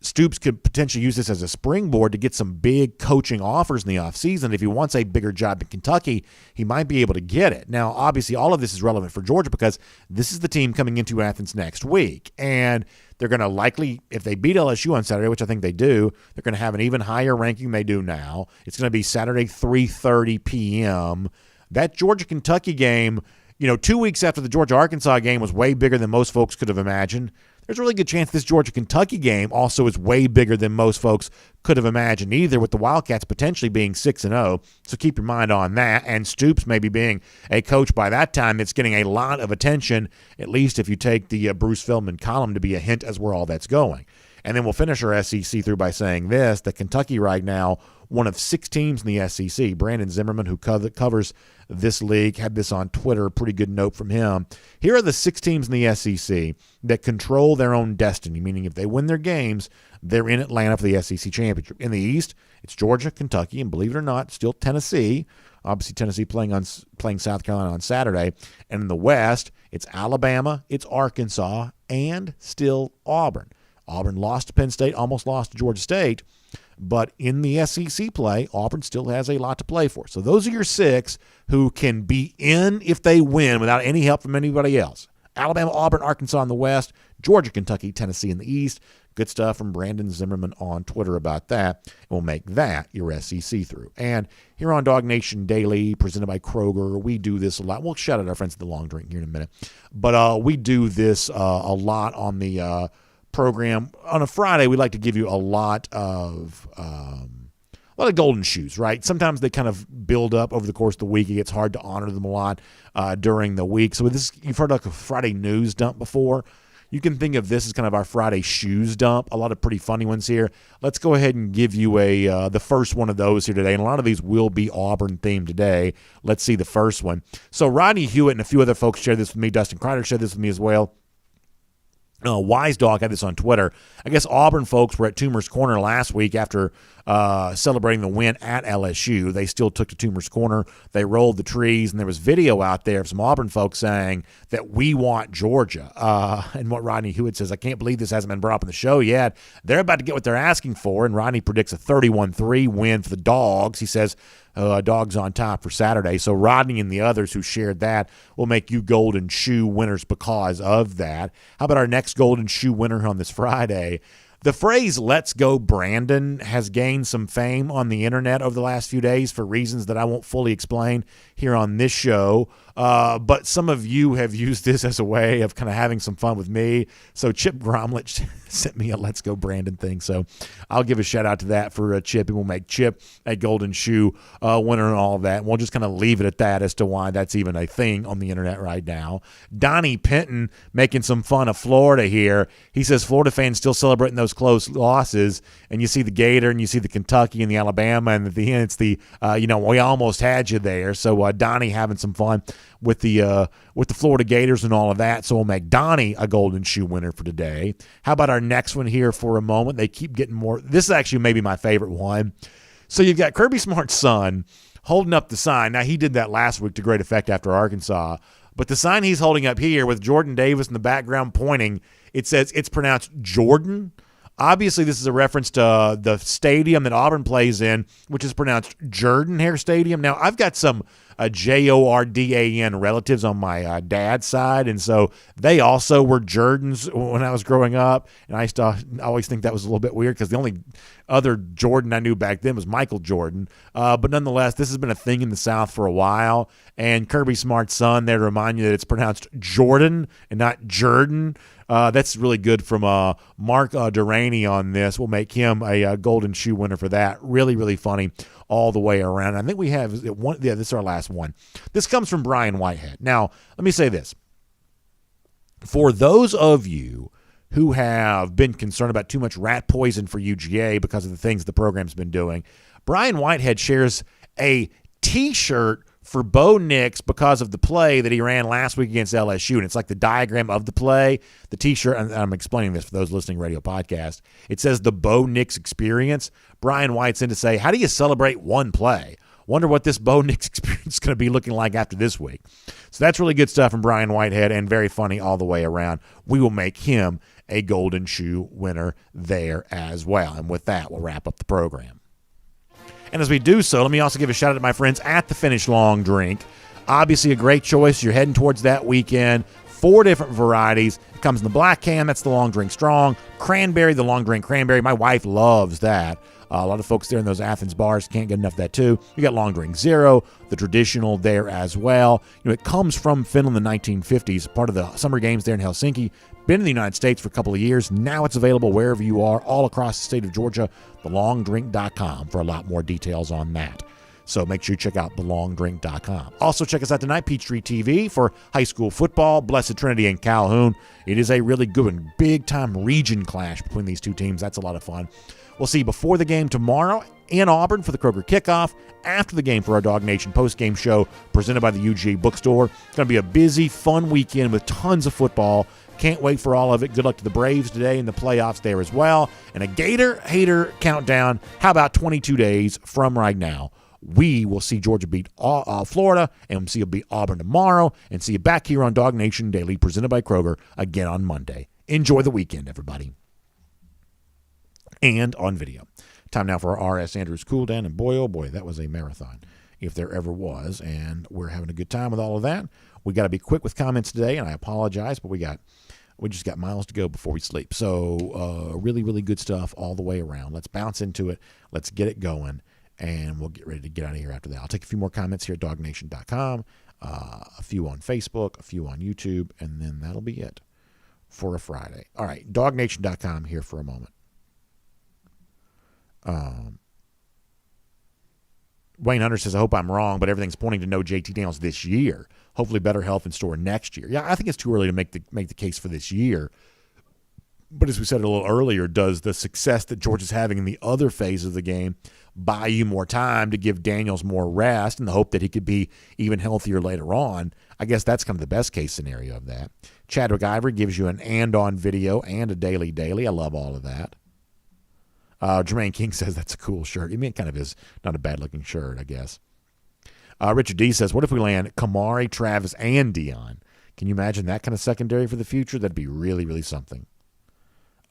Stoops could potentially use this as a springboard to get some big coaching offers in the offseason. If he wants a bigger job in Kentucky, he might be able to get it. Now, obviously, all of this is relevant for Georgia because this is the team coming into Athens next week. And they're going to likely, if they beat LSU on Saturday, which I think they do, they're going to have an even higher ranking than they do now. It's going to be Saturday, 3:30 p.m. That Georgia-Kentucky game, 2 weeks after the Georgia-Arkansas game was way bigger than most folks could have imagined. There's a really good chance this Georgia-Kentucky game also is way bigger than most folks could have imagined either, with the Wildcats potentially being 6-0. So keep your mind on that. And Stoops maybe being a coach by that time that's getting a lot of attention, at least if you take the Bruce Feldman column to be a hint as where all that's going. And then we'll finish our SEC through by saying this, that Kentucky right now, one of 6 teams in the SEC. Brandon Zimmerman, who covers this league, had this on Twitter, a pretty good note from him. Here are the 6 teams in the SEC that control their own destiny, meaning if they win their games, they're in Atlanta for the SEC championship. In the East, it's Georgia, Kentucky, and believe it or not, still Tennessee. Obviously, Tennessee playing South Carolina on Saturday. And in the West, it's Alabama, it's Arkansas, and still Auburn. Auburn lost to Penn State, almost lost to Georgia State. But in the SEC play, Auburn still has a lot to play for. So those are your 6 who can be in if they win without any help from anybody else. Alabama, Auburn, Arkansas in the West, Georgia, Kentucky, Tennessee in the East. Good stuff from Brandon Zimmerman on Twitter about that. And we'll make that your SEC through. And here on DawgNation Daily, presented by Kroger, we do this a lot. We'll shout out our friends at The Long Drink here in a minute. But we do this a lot on the program. On a Friday, we like to give you a lot of golden shoes, right? Sometimes they kind of build up over the course of the week. It gets hard to honor them a lot during the week. So this, you've heard like a Friday news dump before. You can think of this as kind of our Friday shoes dump. A lot of pretty funny ones here. Let's go ahead and give you the first one of those here today. And a lot of these will be Auburn themed today. Let's see the first one. So Rodney Hewitt and a few other folks shared this with me. Dustin Kreider shared this with me as well. Wise Dog had this on Twitter. I guess Auburn folks were at Toomer's Corner last week after celebrating the win at LSU. They still took to Toomer's Corner. They rolled the trees, and there was video out there of some Auburn folks saying that we want Georgia. And what Rodney Hewitt says, I can't believe this hasn't been brought up in the show yet. They're about to get what they're asking for, and Rodney predicts a 31-3 win for the Dogs. He says Dogs on top for Saturday. So Rodney and the others who shared that will make you golden shoe winners because of that. How about our next golden shoe winner on this Friday? The phrase "Let's go Brandon" has gained some fame on the internet over the last few days for reasons that I won't fully explain here on this show. But some of you have used this as a way of kind of having some fun with me. So Chip Gromlich sent me a "Let's go Brandon" thing. So I'll give a shout out to that for Chip, and we'll make Chip a golden shoe winner and all of that. And we'll just kind of leave it at that as to why that's even a thing on the internet right now. Donnie Penton making some fun of Florida here. He says Florida fans still celebrating those close losses, and you see the Gator and you see the Kentucky and the Alabama, and at the end it's the we almost had you there. So Donnie having some fun with the Florida Gators and all of that. So we'll make Donnie a golden shoe winner for today. How about our next one here for a moment? They keep getting more. This is actually maybe my favorite one. So you've got Kirby Smart's son holding up the sign. Now, he did that last week to great effect after Arkansas. But the sign he's holding up here with Jordan Davis in the background pointing, it says it's pronounced Jordan. Obviously, this is a reference to the stadium that Auburn plays in, which is pronounced Jordan-Hare Stadium. Now, I've got some Jordan relatives on my dad's side, and so they also were Jordans when I was growing up, and I used to always think that was a little bit weird because the only other Jordan I knew back then was Michael Jordan. But nonetheless, this has been a thing in the South for a while, and Kirby Smart's son there to remind you that it's pronounced Jordan and not Jordan. That's really good from Mark Duraney on this. We'll make him a golden shoe winner for that. Really, really funny all the way around. I think we have one. Yeah, this is our last one. This comes from Brian Whitehead. Now, let me say this. For those of you who have been concerned about too much rat poison for UGA because of the things the program's been doing, Brian Whitehead shares a T-shirt for Bo Nix because of the play that he ran last week against LSU. And it's like the diagram of the play. The T-shirt, and I'm explaining this for those listening radio podcast, it says the Bo Nix experience. Brian White's in to say, how do you celebrate one play? Wonder what this Bo Nix experience is going to be looking like after this week. So that's really good stuff from Brian Whitehead and very funny all the way around. We will make him a Golden Shoe winner there as well. And with that, we'll wrap up the program. And as we do so, let me also give a shout out to my friends at the Finish Long Drink. Obviously a great choice. You're heading towards that weekend. 4 different varieties. It comes in the black can. That's the Long Drink Strong. Cranberry, the Long Drink Cranberry. My wife loves that. A lot of folks there in those Athens bars can't get enough of that too. You got Long Drink Zero, the traditional there as well. It comes from Finland in the 1950s, part of the Summer Games there in Helsinki. Been in the United States for a couple of years. Now it's available wherever you are, all across the state of Georgia. TheLongDrink.com for a lot more details on that. So make sure you check out TheLongDrink.com. Also check us out tonight, Peachtree TV, for high school football, Blessed Trinity and Calhoun. It is a really good and big-time region clash between these two teams. That's a lot of fun. We'll see you before the game tomorrow in Auburn for the Kroger kickoff, after the game for our DawgNation post-game show presented by the UGA bookstore. It's going to be a busy, fun weekend with tons of football. Can't wait for all of it. Good luck to the Braves today in the playoffs there as well. And a Gator Hater countdown. How about 22 days from right now? We will see Georgia beat Florida, and we'll see you beat Auburn tomorrow, and see you back here on DawgNation Daily, presented by Kroger, again on Monday. Enjoy the weekend, everybody. And on video. Time now for our R.S. Andrews Cooldown, and boy, oh boy, that was a marathon, if there ever was, and we're having a good time with all of that. We got to be quick with comments today, and I apologize, but we just got miles to go before we sleep. So really, really good stuff all the way around. Let's bounce into it. Let's get it going, and we'll get ready to get out of here after that. I'll take a few more comments here at DawgNation.com, a few on Facebook, a few on YouTube, and then that'll be it for a Friday. All right, DawgNation.com here for a moment. Wayne Hunter says, I hope I'm wrong, but everything's pointing to no JT Daniels this year. Hopefully better health in store next year. Yeah, I think it's too early to make the case for this year. But as we said a little earlier, does the success that Georgia's having in the other phase of the game buy you more time to give Daniels more rest in the hope that he could be even healthier later on? I guess that's kind of the best case scenario of that. Chadwick Ivory gives you an and-on video and a daily. I love all of that. Jermaine King says that's a cool shirt. I mean, it kind of is not a bad-looking shirt, I guess. Richard D says, what if we land Kamari, Travis, and Dion? Can you imagine that kind of secondary for the future? That'd be really, really something.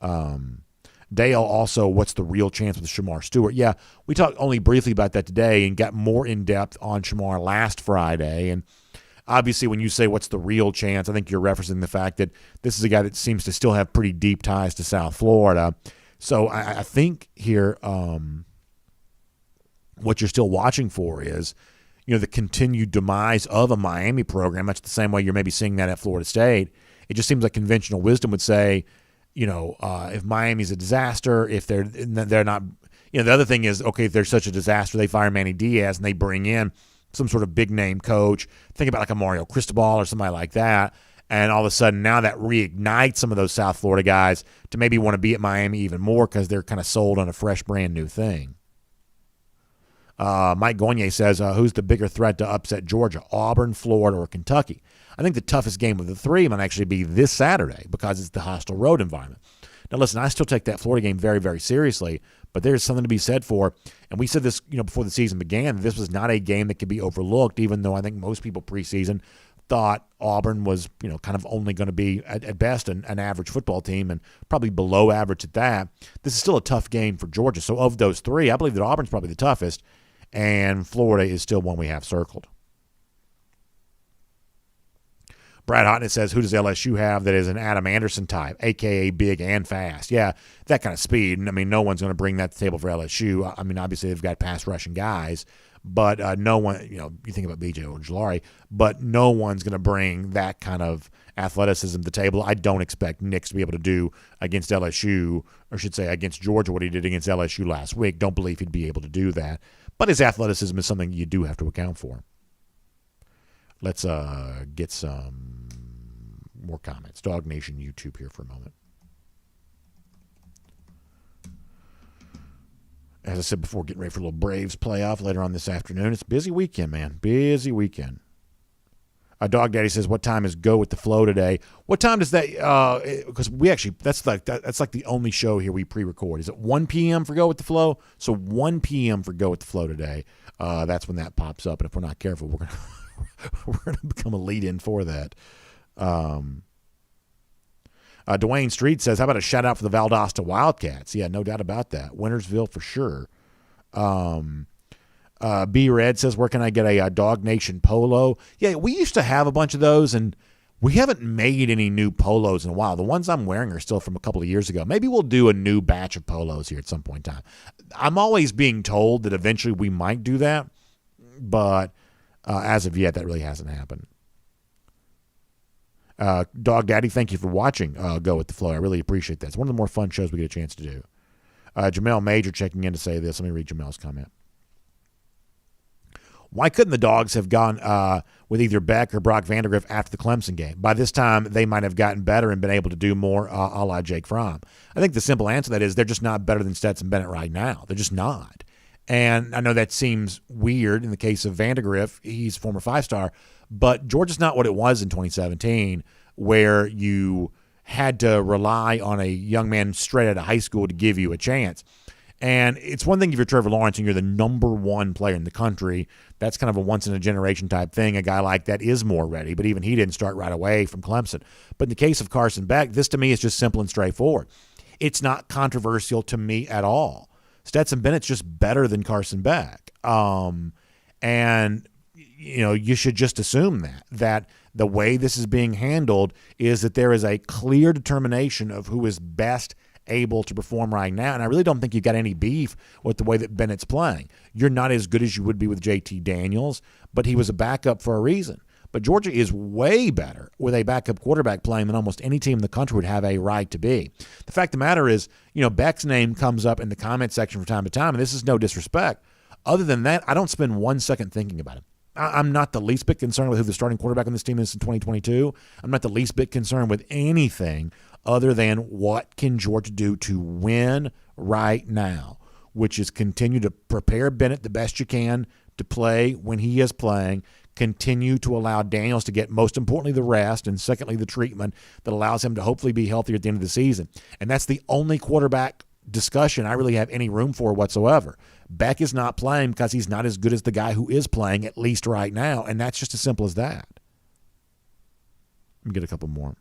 Dale also, what's the real chance with Shamar Stewart? Yeah, we talked only briefly about that today and got more in-depth on Shamar last Friday. And obviously when you say what's the real chance, I think you're referencing the fact that this is a guy that seems to still have pretty deep ties to South Florida. So I think here what you're still watching for is, the continued demise of a Miami program, much the same way you're maybe seeing that at Florida State. It just seems like conventional wisdom would say, if Miami's a disaster, if they're not, the other thing is, okay, if they're such a disaster, they fire Manny Diaz and they bring in some sort of big name coach. Think about like a Mario Cristobal or somebody like that. And all of a sudden now that reignites some of those South Florida guys to maybe want to be at Miami even more because they're kind of sold on a fresh, brand new thing. Mike Gagne says, who's the bigger threat to upset Georgia, Auburn, Florida, or Kentucky? I think the toughest game of the three might actually be this Saturday because it's the hostile road environment. Now, listen, I still take that Florida game very, very seriously, but there's something to be said for, and we said this before the season began, this was not a game that could be overlooked, even though I think most people preseason thought Auburn was, kind of only going to be at best an average football team and probably below average at that. This is still a tough game for Georgia. So of those three, I believe that Auburn's probably the toughest, and Florida is still one we have circled. Brad Hotnett says, who does LSU have that is an Adam Anderson type, a.k.a. big and fast? Yeah, that kind of speed. And, no one's going to bring that to the table for LSU. Obviously they've got pass rushing guys, but no one, you think about B.J. Ojulari, but no one's going to bring that kind of athleticism to the table. I don't expect Nix to be able to do against LSU, or I should say against Georgia, what he did against LSU last week. Don't believe he'd be able to do that. But his athleticism is something you do have to account for. Let's get some more comments. DawgNation YouTube here for a moment. as I said before, getting ready for a little Braves playoff later on this afternoon. It's a busy weekend, man. Busy weekend. Dog Daddy says, what time is Go with the Flow today? What time does that, because we actually, that's like the only show here we pre-record. Is it 1 p.m. for Go with the Flow? So 1 p.m. for Go with the Flow today. That's when that pops up. And if we're not careful, we're going to become a lead-in for that. Dwayne Street says, how about a shout-out for the Valdosta Wildcats? Yeah, no doubt about that. Wintersville for sure. B Red says, where can I get a DawgNation polo? Yeah, we used to have a bunch of those, and we haven't made any new polos in a while. The ones I'm wearing are still from a couple of years ago. Maybe we'll do a new batch of polos here at some point in time. I'm always being told that eventually we might do that, but as of yet, that really hasn't happened. Dog Daddy, thank you for watching Go with the Flow. I really appreciate that. It's one of the more fun shows we get a chance to do. Jamel Major checking in to say this. Let me read Jamel's comment. Why couldn't the Dogs have gone with either Beck or Brock Vandegrift after the Clemson game? By this time, they might have gotten better and been able to do more a la Jake Fromm. I think the simple answer to that is they're just not better than Stetson Bennett right now. They're just not. And I know that seems weird in the case of Vandegrift. He's former five-star. But Georgia's not what it was in 2017, where you had to rely on a young man straight out of high school to give you a chance. And it's one thing if you're Trevor Lawrence and you're the number one player in the country. That's kind of a once-in-a-generation type thing. A guy like that is more ready, but even he didn't start right away from Clemson. But in the case of Carson Beck, this to me is just simple and straightforward. It's not controversial to me at all. Stetson Bennett's just better than Carson Beck. And you should just assume that the way this is being handled is that there is a clear determination of who is best able to perform right now. And I really don't think you've got any beef with the way that Bennett's playing. You're not as good as you would be with JT Daniels, but he was a backup for a reason. But Georgia is way better with a backup quarterback playing than almost any team in the country would have a right to be. The fact of the matter is, Beck's name comes up in the comment section from time to time, and this is no disrespect. Other than that, I don't spend 1 second thinking about him. I'm not the least bit concerned with who the starting quarterback on this team is in 2022. I'm not the least bit concerned with anything other than what can Georgia do to win right now, which is continue to prepare Bennett the best you can to play when he is playing, continue to allow Daniels to get, most importantly, the rest, and secondly, the treatment that allows him to hopefully be healthier at the end of the season. And that's the only quarterback discussion I really have any room for whatsoever. Beck is not playing because he's not as good as the guy who is playing, at least right now, and that's just as simple as that. Let me get a couple more.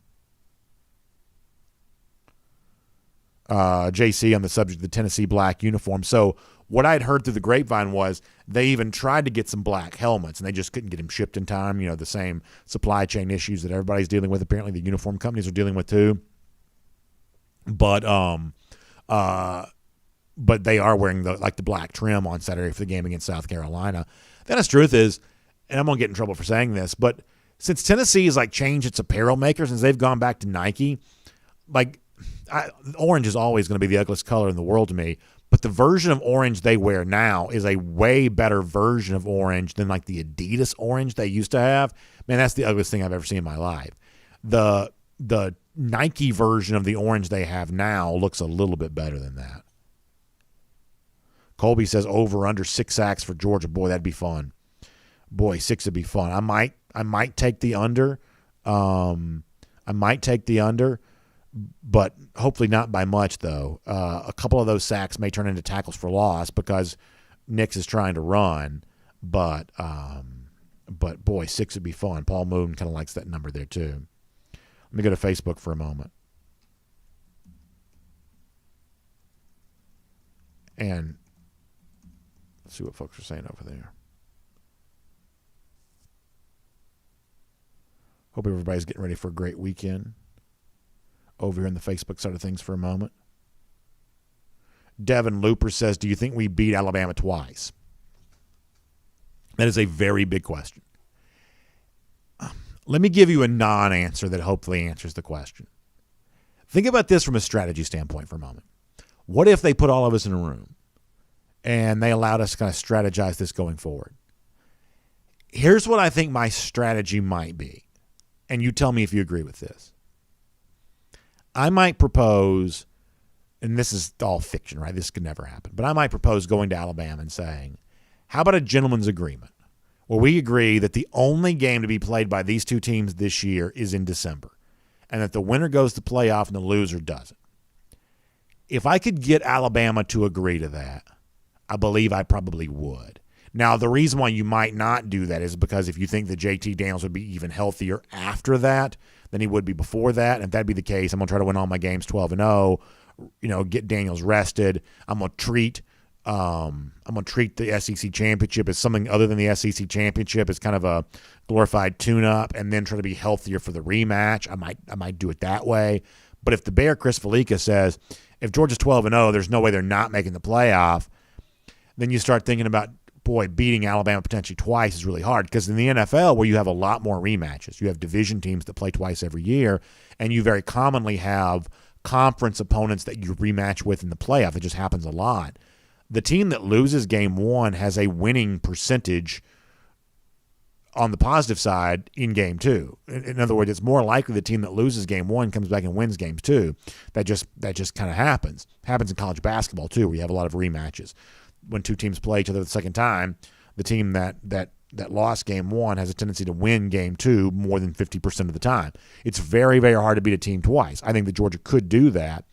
JC on the subject of the Tennessee black uniform. So what I'd heard through the grapevine was they even tried to get some black helmets, and they just couldn't get them shipped in time. The same supply chain issues that everybody's dealing with. Apparently the uniform companies are dealing with too. But they are wearing the black trim on Saturday for the game against South Carolina. The honest truth is, and I'm going to get in trouble for saying this, but since Tennessee has changed its apparel makers, since they've gone back to Nike, orange is always going to be the ugliest color in the world to me. But the version of orange they wear now is a way better version of orange than the Adidas orange they used to have. Man, that's the ugliest thing I've ever seen in my life. The Nike version of the orange they have now looks a little bit better than that. Colby says over under 6 sacks for Georgia. Boy, that'd be fun. Boy, 6 would be fun. I might take the under. But hopefully not by much, though. A couple of those sacks may turn into tackles for loss because Nix is trying to run. But boy, 6 would be fun. Paul Moon kind of likes that number there, too. Let me go to Facebook for a moment. And let's see what folks are saying over there. Hope everybody's getting ready for a great weekend. Over here on the Facebook side of things for a moment. Devin Looper says, do you think we beat Alabama twice? That is a very big question. Let me give you a non-answer that hopefully answers the question. Think about this from a strategy standpoint for a moment. What if they put all of us in a room and they allowed us to kind of strategize this going forward? Here's what I think my strategy might be, and you tell me if you agree with this. I might propose and this is all fiction, right? This could never happen. But I might propose going to Alabama and saying, how about a gentleman's agreement where we agree that the only game to be played by these two teams this year is in December, and that the winner goes to playoff and the loser doesn't. If I could get Alabama to agree to that, I believe I probably would. Now, the reason why you might not do that is because if you think that JT Daniels would be even healthier after that than he would be before that, and if that'd be the case, I'm going to try to win all my games 12-0, get Daniels rested. I'm going to treat the SEC championship as something other than the SEC championship, as kind of a glorified tune-up, and then try to be healthier for the rematch. I might do it that way. But if the Bear Chris Felica says, if Georgia's 12-0, there's no way they're not making the playoff, then you start thinking about, boy, beating Alabama potentially twice is really hard, because in the NFL, where you have a lot more rematches, you have division teams that play twice every year, and you very commonly have conference opponents that you rematch with in the playoff. It just happens a lot. The team that loses game one has a winning percentage on the positive side in game two. In other words, it's more likely the team that loses game one comes back and wins game two. That just kind of happens. Happens in college basketball too, where you have a lot of rematches. When two teams play each other the second time, the team that lost game one has a tendency to win game two more than 50% of the time. It's very, very hard to beat a team twice. I think that Georgia could do that,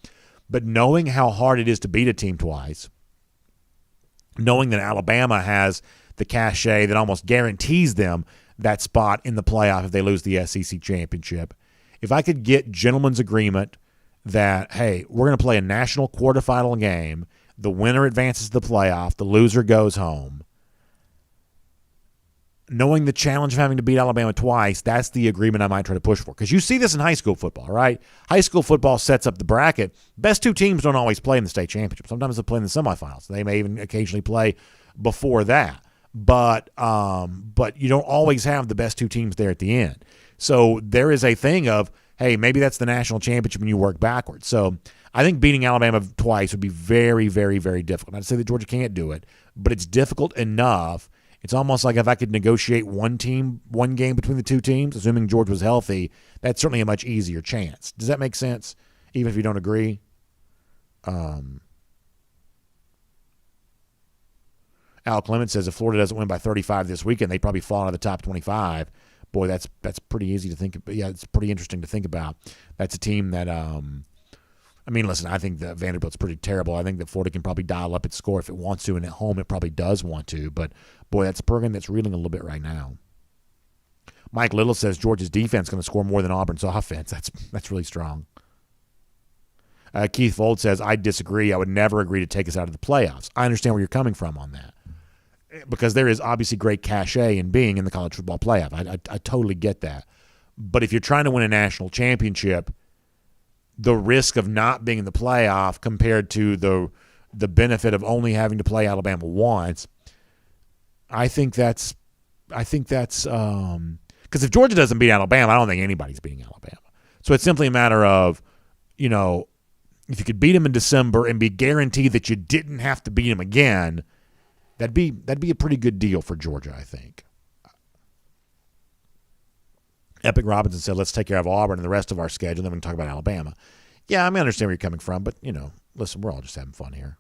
but knowing how hard it is to beat a team twice, knowing that Alabama has the cachet that almost guarantees them that spot in the playoff if they lose the SEC championship, if I could get gentlemen's agreement that, hey, we're going to play a national quarterfinal game, the winner advances to the playoff, the loser goes home, knowing the challenge of having to beat Alabama twice, that's the agreement I might try to push for. Because you see this in high school football, right? High school football sets up the bracket. Best two teams don't always play in the state championship. Sometimes they play in the semifinals. They may even occasionally play before that. But you don't always have the best two teams there at the end. So there is a thing of, hey, maybe that's the national championship and you work backwards. So I think beating Alabama twice would be very, very, very difficult. Not to say that Georgia can't do it, but it's difficult enough. It's almost like if I could negotiate one game between the two teams, assuming Georgia was healthy, that's certainly a much easier chance. Does that make sense, even if you don't agree? Al Clement says if Florida doesn't win by 35 this weekend, they probably fall out of the top 25. Boy, that's pretty easy to think about. Yeah, it's pretty interesting to think about. That's a team that, listen, I think that Vanderbilt's pretty terrible. I think that Florida can probably dial up its score if it wants to, and at home it probably does want to. But, boy, that's a program that's reeling a little bit right now. Mike Little says Georgia's defense is going to score more than Auburn's offense. That's really strong. Keith Fold says, I disagree. I would never agree to take us out of the playoffs. I understand where you're coming from on that, because there is obviously great cachet in being in the college football playoff. I totally get that. But if you're trying to win a national championship, the risk of not being in the playoff compared to the benefit of only having to play Alabama once, I think that's because if Georgia doesn't beat Alabama, I don't think anybody's beating Alabama. So it's simply a matter of, if you could beat them in December and be guaranteed that you didn't have to beat them again, that'd be a pretty good deal for Georgia, I think. Epic Robinson said, let's take care of Auburn and the rest of our schedule, then we can talk about Alabama. Yeah, I understand where you're coming from, but, listen, we're all just having fun here.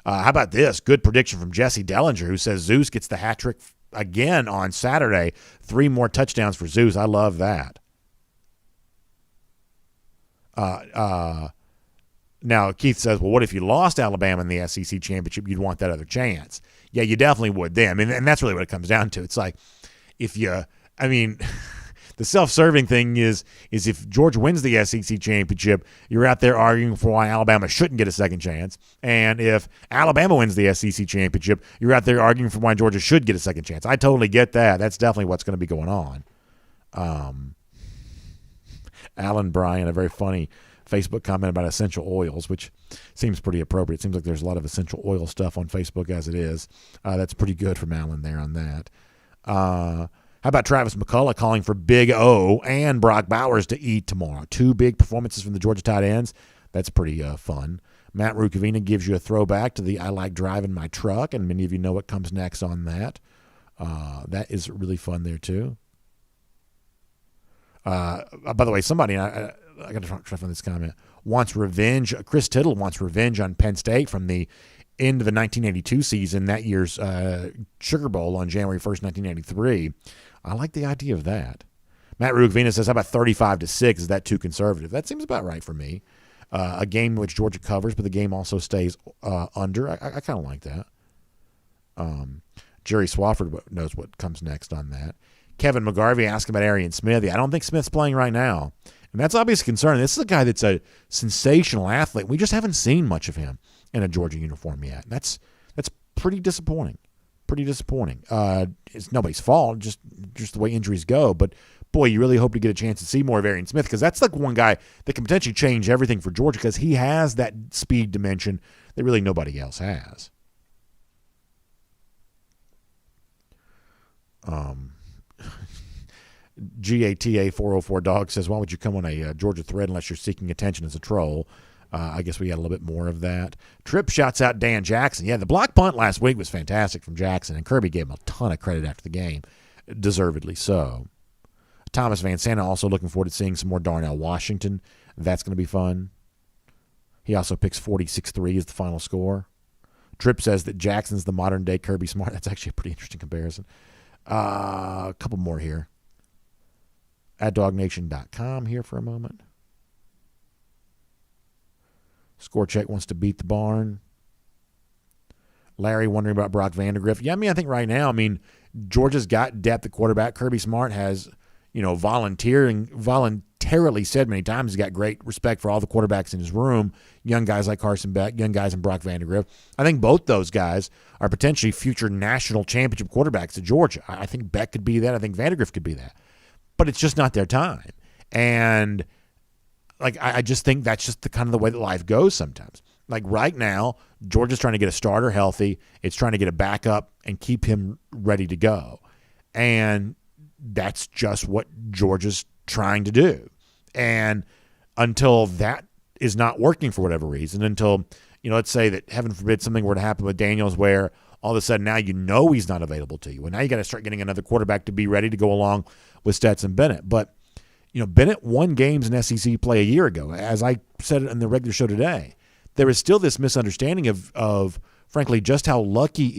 How about this? Good prediction from Jesse Dellinger, who says Zeus gets the hat trick again on Saturday. 3 more touchdowns for Zeus. I love that. Now, Keith says, well, what if you lost Alabama in the SEC championship? You'd want that other chance. Yeah, you definitely would then. And that's really what it comes down to. It's like the self-serving thing is if Georgia wins the SEC championship, you're out there arguing for why Alabama shouldn't get a second chance. And if Alabama wins the SEC championship, you're out there arguing for why Georgia should get a second chance. I totally get that. That's definitely what's going to be going on. Alan Bryan, a very funny Facebook comment about essential oils, which seems pretty appropriate. It seems like there's a lot of essential oil stuff on Facebook as it is. That's pretty good from Alan there on that. How about Travis McCullough calling for Big O and Brock Bowers to eat tomorrow? 2 big performances from the Georgia tight ends. That's pretty fun. Matt Rukavina gives you a throwback to the I like driving my truck, and many of you know what comes next on that. That is really fun there too. By the way, somebody, I got to try to find this comment. wants revenge. Chris Tittle wants revenge on Penn State from the end of the 1982 season, that year's Sugar Bowl on January 1st, 1983. I like the idea of that. Matt Rugvina says, how about 35-6? Is that too conservative? That seems about right for me. A game in which Georgia covers, but the game also stays under. I kind of like that. Jerry Swafford knows what comes next on that. Kevin McGarvey asking about Arian Smith. I don't think Smith's playing right now. And that's obviously a concern. This is a guy that's a sensational athlete. We just haven't seen much of him in a Georgia uniform yet. That's pretty disappointing. It's nobody's fault, just the way injuries go. But, boy, you really hope to get a chance to see more of Arian Smith because that's like one guy that can potentially change everything for Georgia because he has that speed dimension that really nobody else has. GATA 404 Dog says, why would you come on a Georgia thread unless you're seeking attention as a troll? I guess we got a little bit more of that. Tripp shouts out Dan Jackson. Yeah, the block punt last week was fantastic from Jackson, and Kirby gave him a ton of credit after the game, deservedly so. Thomas Van Santa also looking forward to seeing some more Darnell Washington. That's going to be fun. He also picks 46-3 as the final score. Tripp says that Jackson's the modern-day Kirby Smart. That's actually a pretty interesting comparison. A couple more here. At DawgNation.com here for a moment. Scorecheck wants to beat the barn. Larry wondering about Brock Vandagriff. Yeah, I think right now, Georgia's got depth at quarterback. Kirby Smart has, voluntarily said many times he's got great respect for all the quarterbacks in his room. Young guys like Carson Beck, young guys in Brock Vandagriff. I think both those guys are potentially future national championship quarterbacks at Georgia. I think Beck could be that. I think Vandagriff could be that. But it's just not their time. And I just think that's just the kind of the way that life goes sometimes. Like right now, Georgia's trying to get a starter healthy. It's trying to get a backup and keep him ready to go. And that's just what Georgia's trying to do. And until that is not working for whatever reason, until, let's say that, heaven forbid, something were to happen with Daniels where all of a sudden now he's not available to you. And now you got to start getting another quarterback to be ready to go along with Stetson Bennett. But, Bennett won games in SEC play a year ago. As I said in the regular show today, there is still this misunderstanding of frankly, just how lucky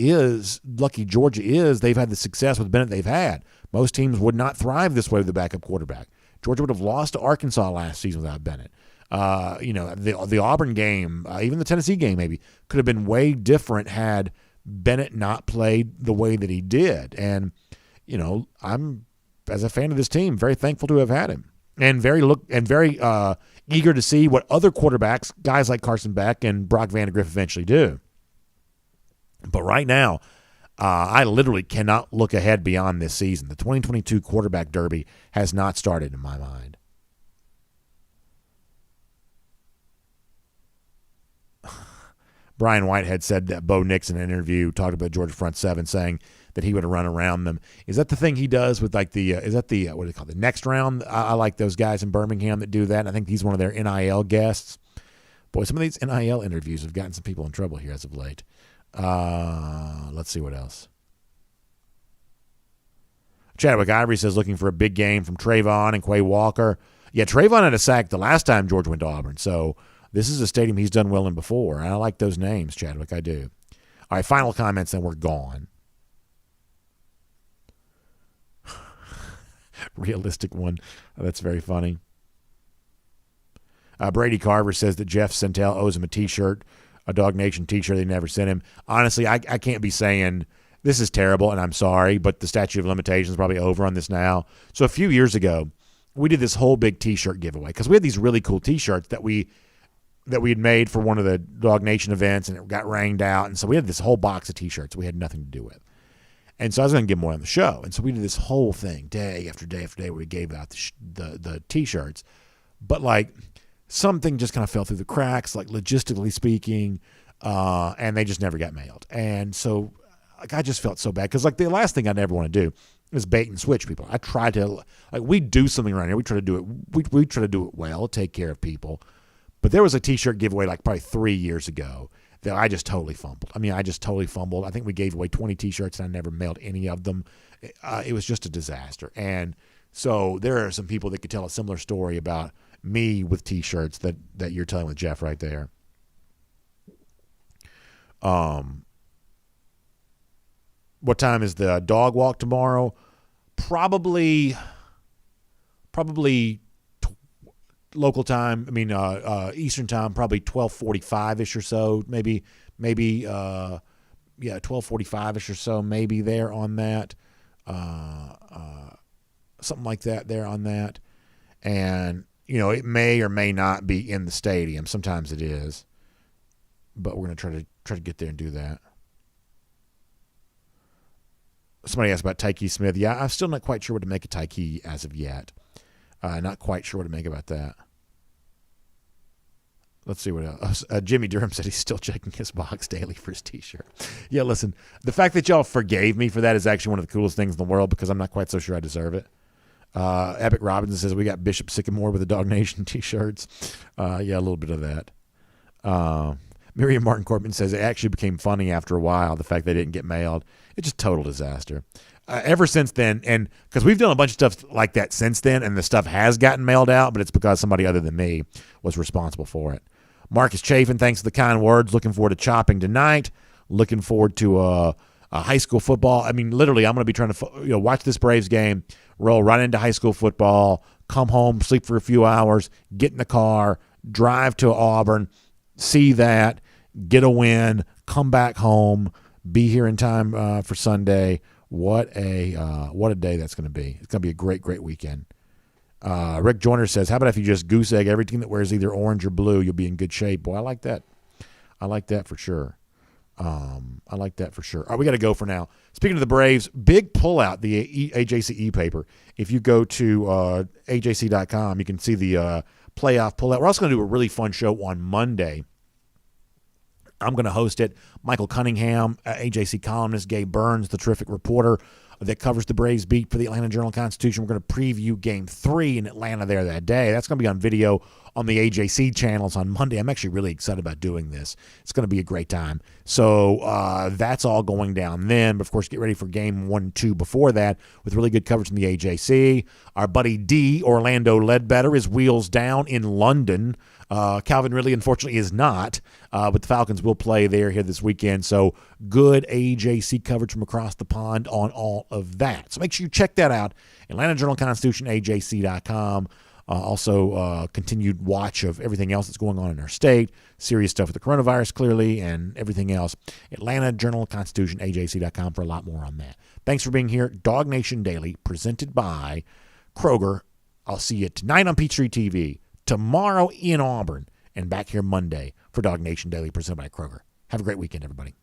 Georgia is. They've had the success with Bennett they've had. Most teams would not thrive this way with the backup quarterback. Georgia would have lost to Arkansas last season without Bennett. The Auburn game, even the Tennessee game maybe, could have been way different had Bennett not played the way that he did. And, I'm, as a fan of this team, very thankful to have had him. And very eager to see what other quarterbacks, guys like Carson Beck and Brock Vandagriff, eventually do. But right now, I literally cannot look ahead beyond this season. The 2022 quarterback derby has not started in my mind. Brian Whitehead said that Bo Nix in an interview talked about Georgia front seven, saying that he would run around them. Is that the thing he does with what do they call it, the next round? I like those guys in Birmingham that do that. I think he's one of their NIL guests. Boy, some of these NIL interviews have gotten some people in trouble here as of late. Let's see what else. Chadwick Ivory says looking for a big game from Trayvon and Quay Walker. Yeah, Trayvon had a sack the last time Georgia went to Auburn, so this is a stadium he's done well in before. And I like those names, Chadwick, I do. All right, final comments, then we're gone. Realistic one. That's very funny. Brady Carver says that Jeff Sentel owes him a T-shirt, a DawgNation T-shirt they never sent him. Honestly, I can't be saying this is terrible, and I'm sorry, but the statute of limitations is probably over on this now. So a few years ago, we did this whole big T-shirt giveaway because we had these really cool T-shirts that we had made for one of the DawgNation events, and it got rained out. And so we had this whole box of T-shirts we had nothing to do with. And so I was going to give more on the show. And so we did this whole thing day after day after day where we gave out the T-shirts. But, something just kind of fell through the cracks, logistically speaking, and they just never got mailed. And so I just felt so bad because, the last thing I'd ever want to do is bait and switch people. I try to, we do something around here. We try to do it. We try to do it well, take care of people. But there was a T-shirt giveaway probably 3 years ago that I just totally fumbled. I think we gave away 20 T-shirts and I never mailed any of them. It was just a disaster. And so there are some people that could tell a similar story about me with T-shirts that you're telling with Jeff right there. What time is the dog walk tomorrow? Probably local time. I mean, Eastern time, probably 12:45-ish or so. Maybe 12:45-ish or so. Maybe there on that. Something like that there on that. And, it may or may not be in the stadium. Sometimes it is. But we're going to try to get there and do that. Somebody asked about Tyke Smith. Yeah, I'm still not quite sure what to make of Tyke as of yet. Not quite sure what to make about that. Let's see what else. Jimmy Durham said he's still checking his box daily for his T-shirt. Yeah, listen, the fact that y'all forgave me for that is actually one of the coolest things in the world because I'm not quite so sure I deserve it. Epic Robinson says we got Bishop Sycamore with the Dog Nation T-shirts. Yeah, a little bit of that. Miriam Martin Corbin says it actually became funny after a while, the fact they didn't get mailed. It's just total disaster. Ever since then, and because we've done a bunch of stuff like that since then, and the stuff has gotten mailed out, but it's because somebody other than me was responsible for it. Marcus Chafin, thanks for the kind words. Looking forward to chopping tonight. Looking forward to a high school football. I mean, literally, I'm going to be trying to watch this Braves game, roll right into high school football, come home, sleep for a few hours, get in the car, drive to Auburn, see that, get a win, come back home, be here in time for Sunday. What a day that's going to be. It's going to be a great, great weekend. Rick Joyner says, how about if you just goose egg every team that wears either orange or blue, you'll be in good shape. Boy, I like that. I like that for sure. All right, we got to go for now. Speaking of the Braves, big pullout, the AJC paper. If you go to AJC.com, you can see the playoff pullout. We're also going to do a really fun show on Monday. I'm going to host it. Michael Cunningham, AJC columnist, Gabe Burns, the terrific reporter that covers the Braves beat for the Atlanta Journal-Constitution. We're going to preview Game 3 in Atlanta there that day. That's going to be on video on the AJC channels on Monday. I'm actually really excited about doing this. It's going to be a great time. So that's all going down then. But, of course, get ready for Game 1 and 2 before that with really good coverage from the AJC. Our buddy D, Orlando Ledbetter, is wheels down in London. Calvin Ridley, unfortunately, is not, but the Falcons will play there here this weekend. So good AJC coverage from across the pond on all of that. So make sure you check that out. Atlanta Journal-Constitution, AJC.com. Also, continued watch of everything else that's going on in our state. Serious stuff with the coronavirus, clearly, and everything else. Atlanta Journal-Constitution, AJC.com for a lot more on that. Thanks for being here. DawgNation Daily, presented by Kroger. I'll see you tonight on Peachtree TV. Tomorrow in Auburn, and back here Monday for DawgNation Daily presented by Kroger. Have a great weekend, everybody.